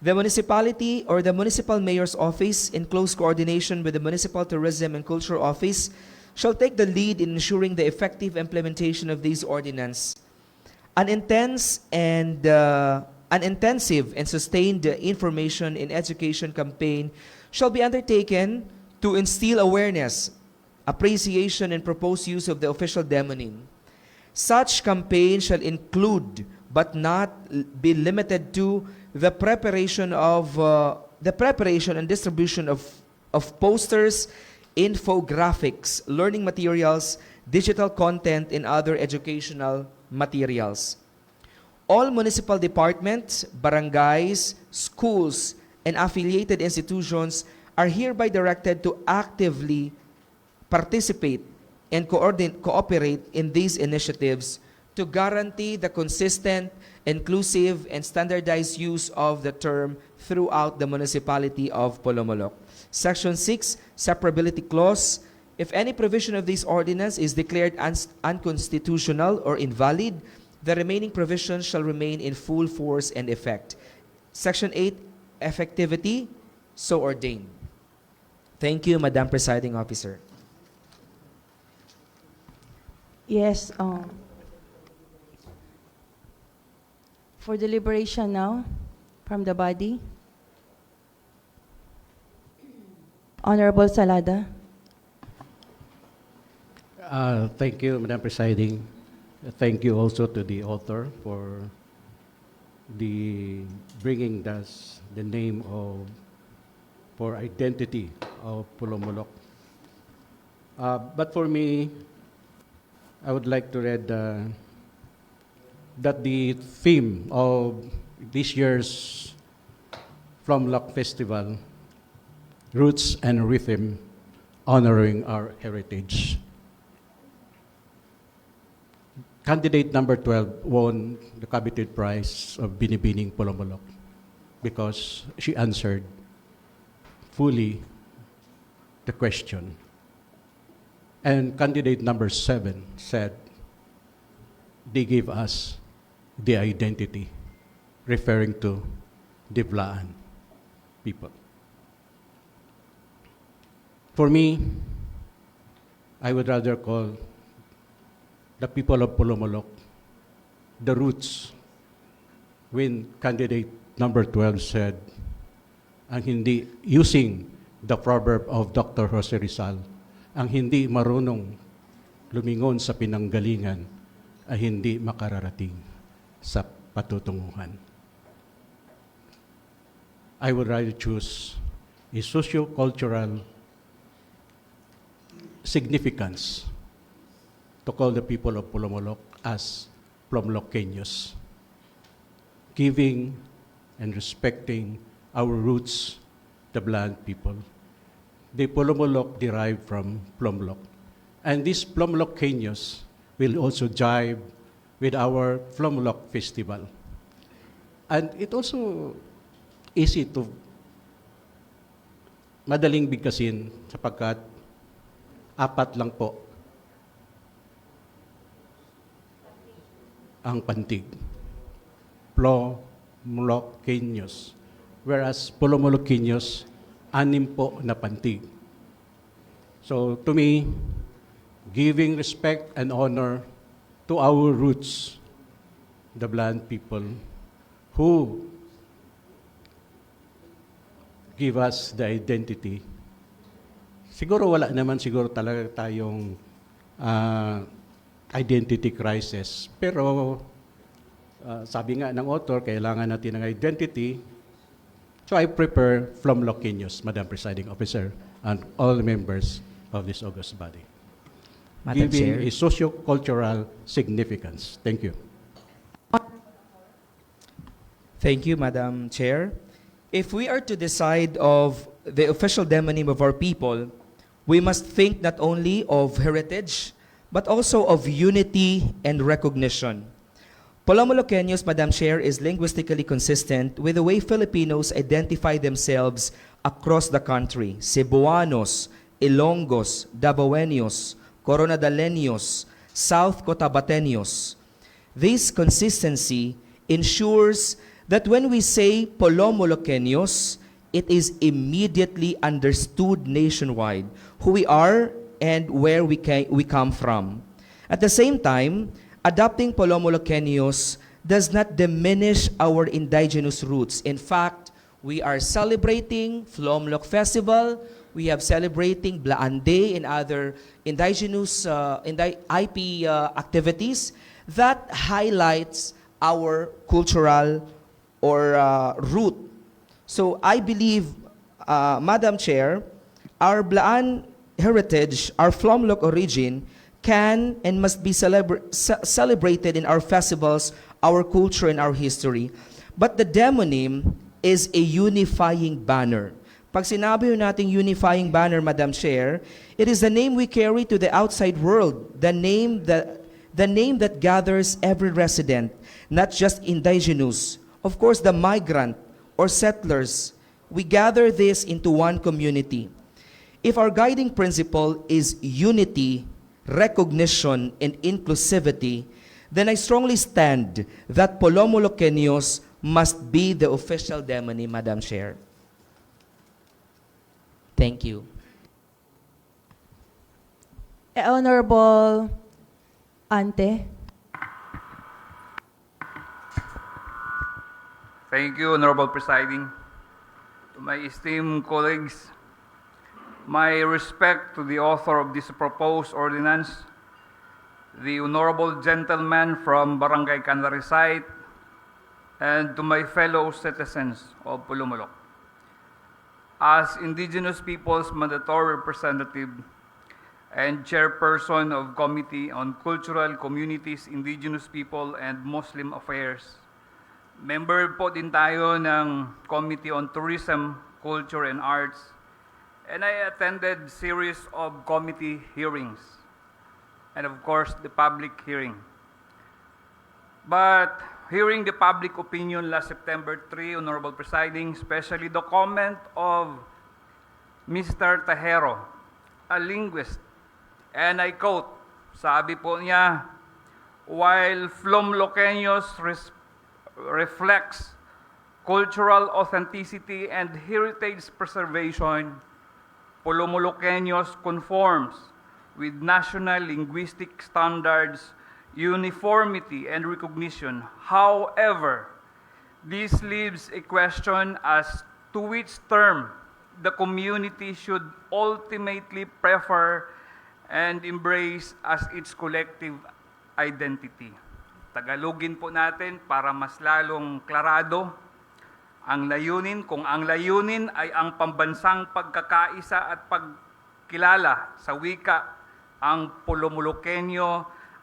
The municipality or the municipal mayor's office, in close coordination with the Municipal Tourism and Culture Office, shall take the lead in ensuring the effective implementation of these ordinance. An intensive and sustained information and education campaign shall be undertaken to instill awareness, appreciation, and proposed use of the official demonym. Such campaign shall include, but not be limited to, the preparation and distribution of posters, infographics, learning materials, digital content, and other educational materials. All municipal departments, barangays, schools, and affiliated institutions are hereby directed to actively participate and cooperate in these initiatives to guarantee the consistent, inclusive, and standardized use of the term throughout the municipality of Polomolok. Section 6, Separability Clause. If any provision of this ordinance is declared unconstitutional or invalid, the remaining provisions shall remain in full force and effect. Section 8, Effectivity, so ordained. Thank you, Madam Presiding Officer. Yes. For deliberation now, from the body. Honorable Salada. Thank you, Madam Presiding. Thank you also to the author for the bringing us the name of, for identity of Polomolok. But for me, I would like to read that the theme of this year's Flumlock Festival, Roots and Rhythm, Honoring Our Heritage. Candidate number 12 won the coveted prize of Binibining Polomolok because she answered fully the question. And candidate number 7 said they gave us the identity, referring to the Blaan people. For me, I would rather call the people of Polomolok the roots when candidate number 12 said, ang hindi, using the proverb of Dr. Jose Rizal, ang hindi marunong lumingon sa pinanggalingan ay hindi makararating sa patutunguhan. I would rather choose a socio-cultural significance to call the people of Polomolok as Plomloqueños, giving and respecting our roots, the Blaan people. The Polomolok derived from Plomloc. And these Plomloqueños will also jive with our Flumlock Festival. And it also easy to madaling bigkasin sapagkat 4 lang po ang pantig. Plomloqueños. Whereas Polomoloqueños, 6 po na pantig. So to me, giving respect and honor to our roots, the Blaan people, who give us the identity. Siguro wala naman siguro talaga tayong identity crisis. Pero sabi nga ng author, kailangan natin ng identity. So I prefer Flumloqueños, Madam Presiding Officer, and all members of this august body. Madam Giving Chair. a socio-cultural significance. Thank you. Thank you, Madam Chair. If we are to decide of the official demonym of our people, we must think not only of heritage, but also of unity and recognition. Polomoloqueños, Madam Chair, is linguistically consistent with the way Filipinos identify themselves across the country. Cebuanos, Ilonggos, Davaoenos, Coronadaleños, South Cotabateños. This consistency ensures that when we say Polomoloqueños, it is immediately understood nationwide who we are and where we come from. At the same time, adopting Polomoloqueños does not diminish our indigenous roots. In fact, we are celebrating Flumlock Festival, we have celebrating Blaan Day and other indigenous IP activities that highlights our cultural or root. So I believe, Madam Chair, our Blaan heritage, our Flumlock origin, can and must be celebrated in our festivals, our culture, and our history. But the demonym is a unifying banner. Pag sinabi nating unifying banner, Madam Chair, it is the name we carry to the outside world, the name that gathers every resident, not just indigenous. Of course, the migrant or settlers, we gather this into one community. If our guiding principle is unity, recognition, and inclusivity, then I strongly stand that Polomoloqueños must be the official demonym, Madam Chair. Thank you. Honorable Ante. Thank you, Honorable Presiding. To my esteemed colleagues, my respect to the author of this proposed ordinance, the honorable gentleman from Barangay Canlarisite, and to my fellow citizens of Polomolok. As indigenous people's mandatory representative, and Chairperson of Committee on Cultural Communities, Indigenous People, and Muslim Affairs. Member po din tayo ng Committee on Tourism, Culture, and Arts. And I attended series of committee hearings. And of course, the public hearing. But hearing the public opinion last September 3, Honorable Presiding, especially the comment of Mr. Tajero, a linguist, and I quote, sabi po niya, while Flomloqueños reflects cultural authenticity and heritage preservation, Polomoloqueños conforms with national linguistic standards, uniformity, and recognition. However, this leaves a question as to which term the community should ultimately prefer and embrace as its collective identity. Tagalogin po natin para mas lalong klarado ang layunin, kung ang layunin ay ang pambansang pagkakaisa at pagkilala sa wika, ang Polomoloqueño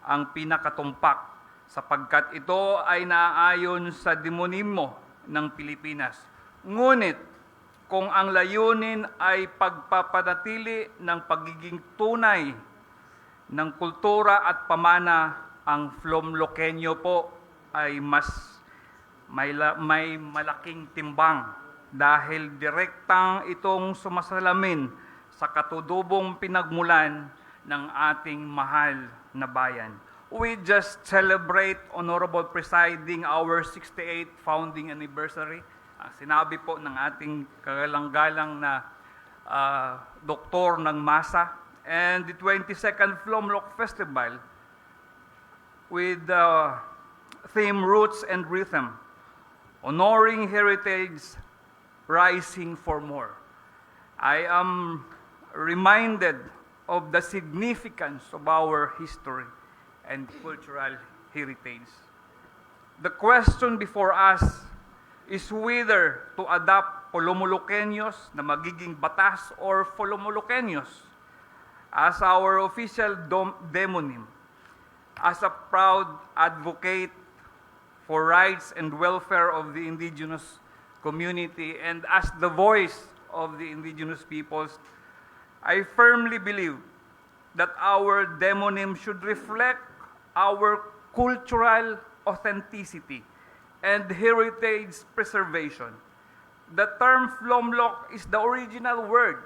ang pinakatumpak sapagkat ito ay naaayon sa demonimo ng Pilipinas. Ngunit, kung ang layunin ay pagpapanatili ng pagiging tunay ng kultura at pamana, ang Flomloqueño po ay mas may malaking timbang dahil direktang itong sumasalamin sa katutubong pinagmulan ng ating mahal na bayan. We just celebrate, Honorable Presiding, our 68th founding anniversary. Sinabi po ng ating kagalang-galang na doktor ng masa, and the 22nd Flomloc Festival with the theme Roots and Rhythm, honoring heritage, rising for more. I am reminded of the significance of our history and cultural heritage. The question before us is whether to adopt Polomoloqueños na magiging batas or Polomoloqueños as our official demonym. As a proud advocate for rights and welfare of the indigenous community and as the voice of the indigenous peoples, I firmly believe that our demonym should reflect our cultural authenticity and heritage preservation. The term Flomloc is the original word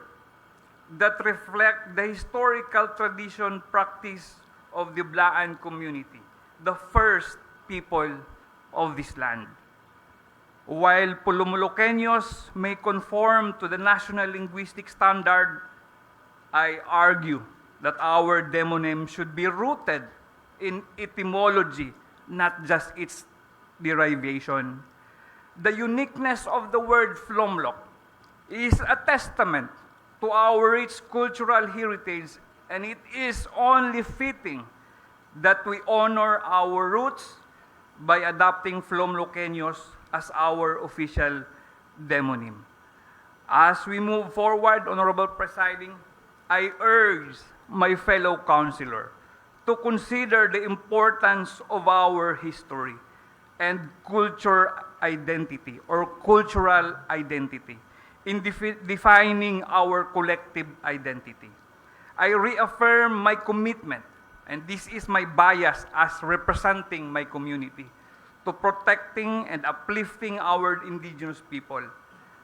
that reflects the historical tradition practice of the Blaan community, the first people of this land. While Polomoloqueños may conform to the national linguistic standard, I argue that our demonym should be rooted in etymology, not just its derivation. The uniqueness of the word Flomloc is a testament to our rich cultural heritage, and it is only fitting that we honor our roots by adopting Flomloqueños as our official demonym. As we move forward, Honorable Presiding, I urge my fellow councilor to consider the importance of our history and cultural identity in defining our collective identity. I reaffirm my commitment, and this is my bias as representing my community, to protecting and uplifting our indigenous people.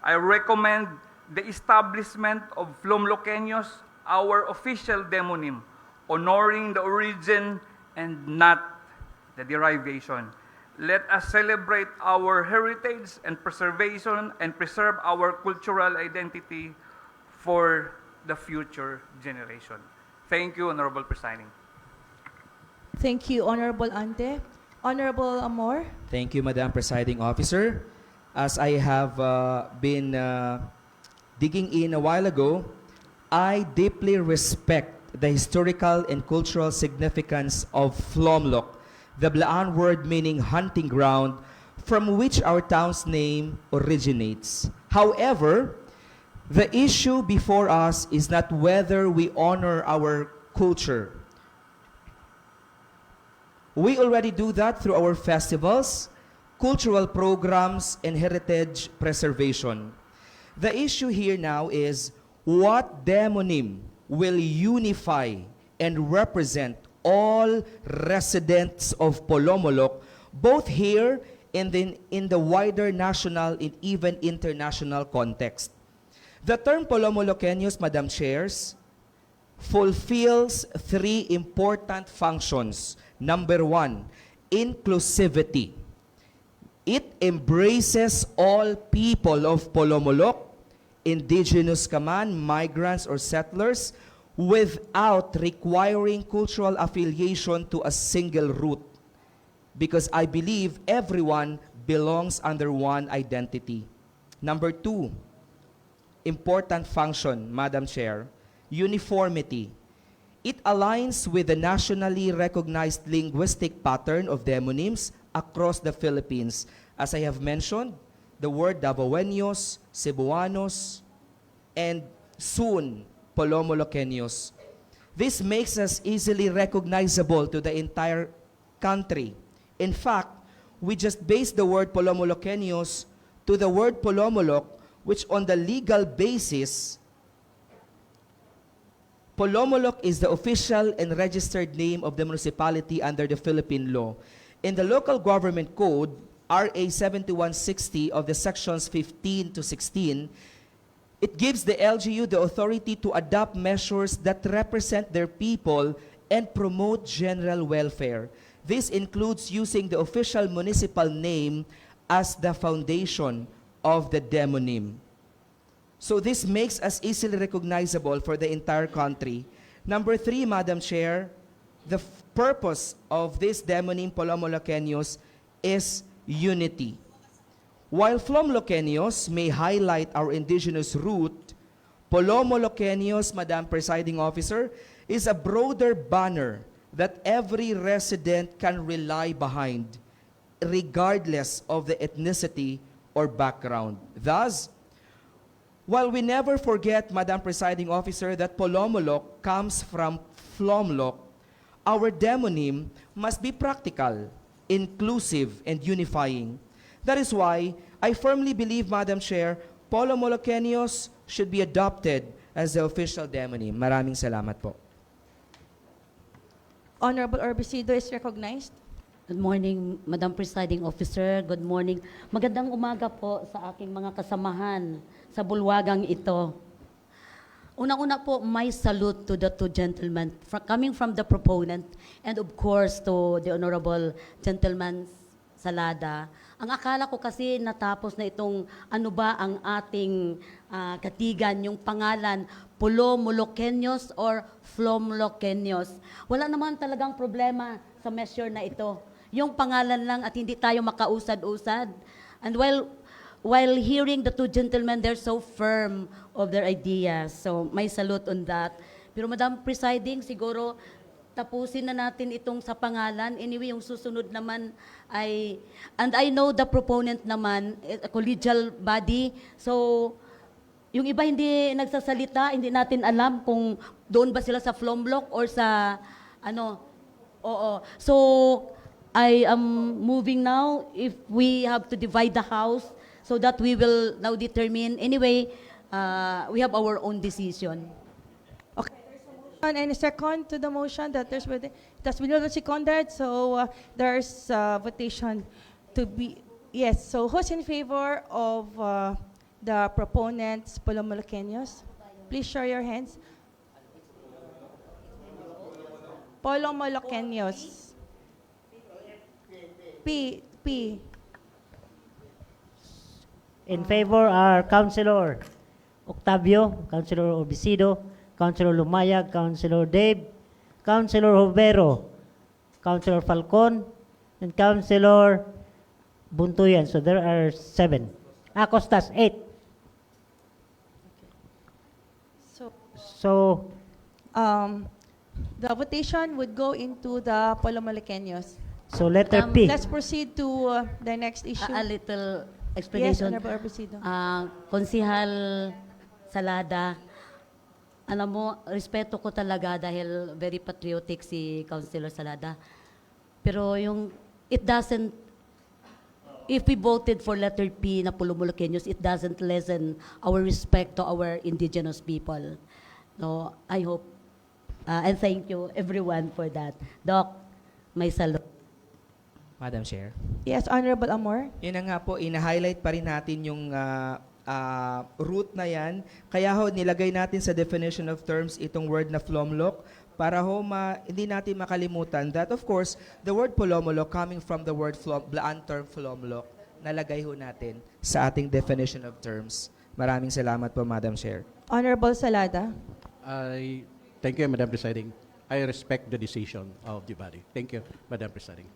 I recommend the establishment of Flomloqueños, our official demonym, honoring the origin and not the derivation. Let us celebrate our heritage and preservation and preserve our cultural identity for the future generation. Thank you, Honorable Presiding. Thank you, Honorable Ante. Honorable Amor. Thank you, Madam Presiding Officer. As I have been digging in a while ago, I deeply respect the historical and cultural significance of Flomloc, the Blaan word meaning hunting ground, from which our town's name originates. However, the issue before us is not whether we honor our culture. We already do that through our festivals, cultural programs, and heritage preservation. The issue here now is what demonym will unify and represent all residents of Polomolok, both here and then in the wider national and even international context. The term Polomolokeños, Madam Chairs, fulfills three important functions. Number one, inclusivity. It embraces all people of Polomolok, indigenous ka man, migrants or settlers, without requiring cultural affiliation to a single root. Because I believe everyone belongs under one identity. Number two, important function, Madam Chair, uniformity. It aligns with the nationally recognized linguistic pattern of demonyms across the Philippines. As I have mentioned, the word Davaoeños, Cebuanos, and soon, Polomolokeños. This makes us easily recognizable to the entire country. In fact, we just based the word Polomolokeños to the word Polomolok, which on the legal basis, Polomolok is the official and registered name of the municipality under the Philippine law. In the local government code, RA 7160 of the sections 15 to 16, it gives the LGU the authority to adopt measures that represent their people and promote general welfare. This includes using the official municipal name as the foundation of the demonym. So this makes us easily recognizable for the entire country. Number three, Madam Chair, the purpose of this demonym Polomolokeños is unity. While Flomlokeños may highlight our indigenous root, Polomolokeños, Madam Presiding Officer, is a broader banner that every resident can rely behind, regardless of the ethnicity or background. Thus, while we never forget, Madam Presiding Officer, that Polomolok comes from Flomlok, our demonym must be practical, inclusive, and unifying. That is why I firmly believe, Madam Chair, Polomolokeños should be adopted as the official demonym. Maraming salamat po. Honorable Orbisido is recognized. Good morning, Madam Presiding Officer. Good morning. Magandang umaga po sa aking mga kasamahan sa bulwagang ito. Unang-una po, my salute to the two gentlemen coming from the proponent and of course to the Honorable Gentleman Salada. Ang akala ko kasi natapos na itong ano ba ang ating katigan, yung pangalan Polomolokeños or Flomlokeños. Wala naman talagang problema sa measure na ito. Yung pangalan lang at hindi tayo makausad-usad. And while hearing the two gentlemen, they're so firm of their ideas. So may salute on that. Pero Madam Presiding, siguro tapusin na natin itong sa pangalan. Anyway, yung susunod naman ay, and I know the proponent naman, a collegial body. So, yung iba hindi nagsasalita, hindi natin alam kung doon ba sila sa Flomlock or sa, ano, oo. So, I am moving now if we have to divide the house so that we will now determine. Anyway, we have our own decision. And second to the motion that it has been already seconded, so there's votation to be, yes. So who's in favor of the proponents, Polomolokeños? Please show your hands. Polomolokeños. P. In favor are Councilor Octavio, Councilor Orbisido, Councilor Lumayag, Councilor Dave, Councilor Hovero, Councilor Falcon, and Councilor Buntuyan. So there are 7. Costas, 8. So The votation would go into the Polomolokeños. So letter P. Let's proceed to the next issue. A little Yes, explanation. Honorable Orbisido. Konsihal Salada, Alam mo, respeto ko talaga dahil very patriotic si Councilor Salada. Pero yung, it doesn't, if we voted for letter P na Pulumulukeños, it doesn't lessen our respect to our indigenous people. No, I hope, and thank you everyone for that. Doc, may salute. Madam Chair. Yes, Honorable Amor. Yun na nga po, ina-highlight pa rin natin yung root na yan. Kaya ho, nilagay natin sa definition of terms itong word na flomlok para ho hindi natin makalimutan that of course, the word polomolok coming from the word blaan term flomlok, nalagay ho natin sa ating definition of terms. Maraming salamat po, Madam Chair. Honorable Salada. Thank you, Madam Presiding. I respect the decision of the body. Thank you, Madam Presiding.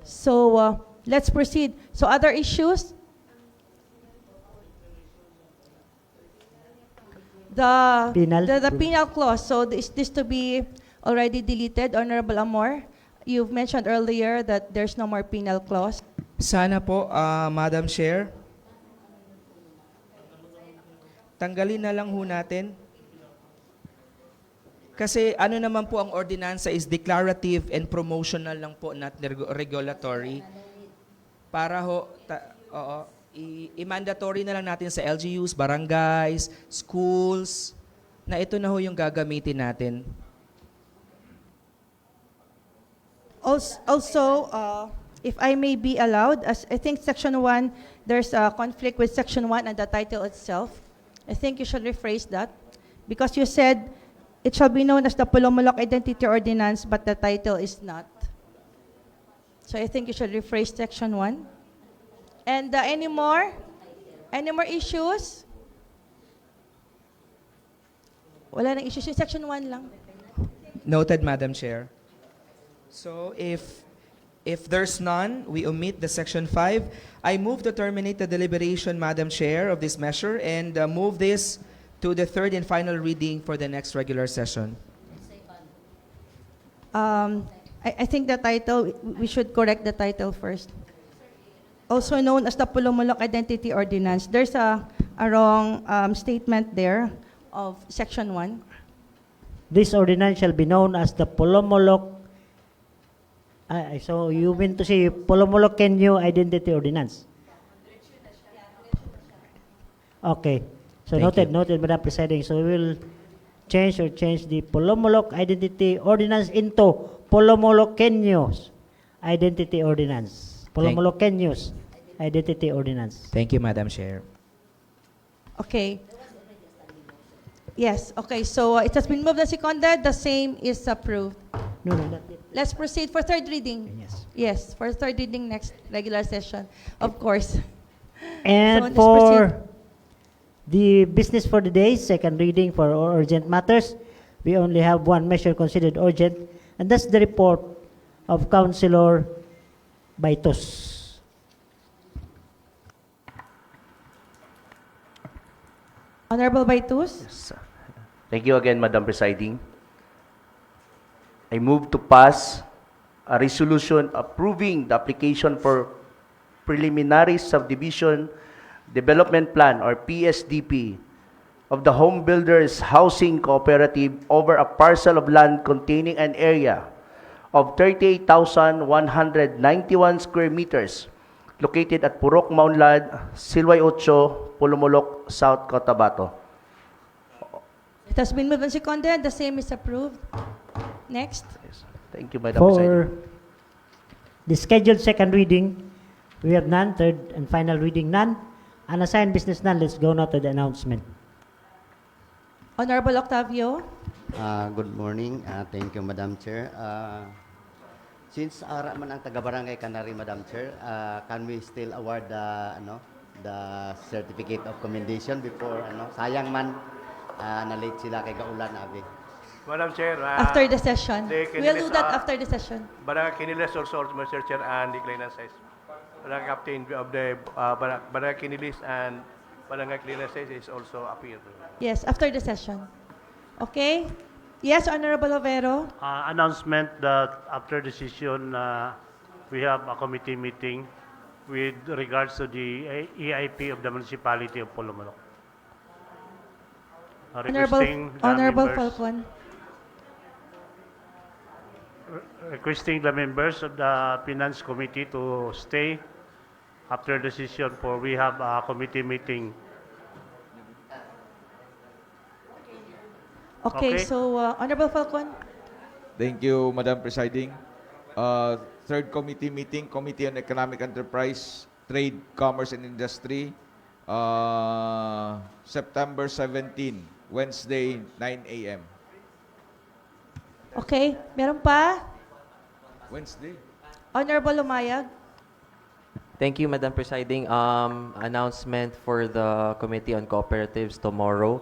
So, let's proceed. So, other issues? Penal. The penal clause. So, is this to be already deleted, Honorable Amor? You've mentioned earlier that there's no more penal clause. Sana po, Madam Chair, tanggalin na lang ho natin. Kasi ano naman po ang ordinansa is declarative and promotional lang po, not regulatory. Para ho, i-mandatory na lang natin sa LGUs, barangays, schools, na ito na ho yung gagamitin natin. Also, if I may be allowed, as I think Section 1, there's a conflict with Section 1 and the title itself. I think you should rephrase that because you said it shall be known as the Pulomolok Identity Ordinance, but the title is not. So I think you should rephrase Section 1. And any more? Any more issues? Wala nang issues. Yung Section 1 lang. Noted, Madam Chair. So if there's none, we omit the Section 5. I move to terminate the deliberation, Madam Chair, of this measure and move this to the third and final reading for the next regular session. I think the title, we should correct the title first. Also known as the Pulomolok Identity Ordinance. There's a wrong statement there of Section 1. This ordinance shall be known as the Pulomolok. So you mean to say Polomolokenyo Identity Ordinance? Okay. So Thank noted, Madam Presiding. So we will change the Polomolok Identity Ordinance into Polomolokenyos Identity Ordinance. Polomolokenyos Identity Ordinance. Thank you, Madam Chair. Okay. Yes, okay. So it has been moved and seconded. The same is approved. No, not yet. Let's proceed for third reading. Yes. Yes, for third reading next regular session, of course. And So let's for proceed. the business for the day, second reading for urgent matters, we only have one measure considered urgent, and that's the report of Councilor Baitos. Honorable Baitus. Yes. Thank you again, Madam Presiding. I move to pass a resolution approving the application for preliminary subdivision development plan or PSDP of the Home Builders Housing Cooperative over a parcel of land containing an area of 38,191 square meters located at Purok Maunlad, Silway 8, Pulumulok, South Cotabato. It has been moved and seconded. The same is approved. Next. Yes. Thank you, Madam Presiding. For the scheduled second reading, we have none. Third and final reading, none. Unassigned business, none. Let's go now to the announcement. Honorable Octavio. Good morning. Thank you, Madam Chair. Since ara man ang taga-barangay Canary, Madam Chair, can we still award the certificate of commendation before sayang man na-late sila kay Gaulan Abi. Madam Chair, After the session. they can We'll list, do that after the session. Barangay Kiniles also, Mr. Chair, and the clearance size. Barangay Captain of the Barangay Kiniles and Barangay clearance size is also appeared. Yes, after the session. Okay? Yes, Honorable Overo. Announcement that after the session, we have a committee meeting with regards to the EIP of the municipality of Polomolok. Honorable Falcon. Requesting the members of the Finance Committee to stay after the session for we have a committee meeting. Okay, Okay. so Honorable Falcon. Thank you, Madam Presiding. Third committee meeting, Committee on Economic Enterprise, Trade, Commerce and Industry, September 17, Wednesday, 9 a.m. Okay, meron pa? Wednesday. Honorable Lumayag. Thank you, Madam Presiding. Announcement for the Committee on Cooperatives tomorrow,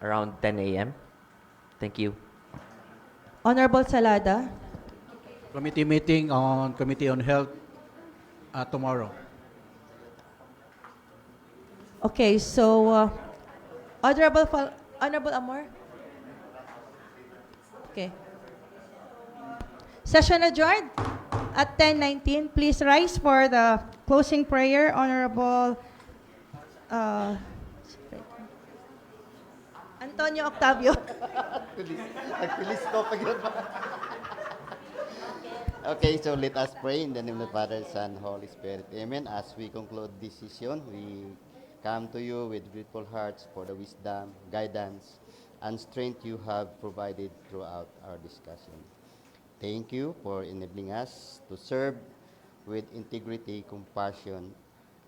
around 10 a.m. Thank you. Honorable Salada. Committee meeting on Committee on Health tomorrow. Okay, so Honorable Amor. Okay. Session adjourned at 10:19. Please rise for the closing prayer, Honorable Antonio Octavio. Nagpilis ko pag yun pa. Okay, so let us pray in the name of the Father, Son, Holy Spirit. Amen. As we conclude this session, we come to you with grateful hearts for the wisdom, guidance, and strength you have provided throughout our discussion. Thank you for enabling us to serve with integrity, compassion,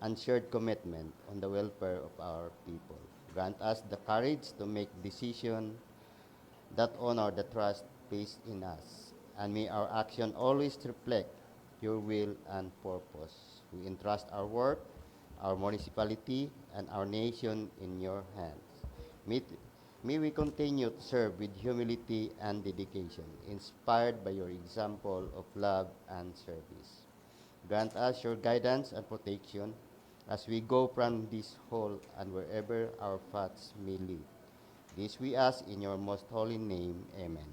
and shared commitment on the welfare of our people. Grant us the courage to make decisions that honor the trust placed in us, and may our action always reflect your will and purpose. We entrust our work, our municipality, and our nation in your hands. May we continue to serve with humility and dedication, inspired by your example of love and service. Grant us your guidance and protection as we go from this hall and wherever our paths may lead. This we ask in your most holy name. Amen.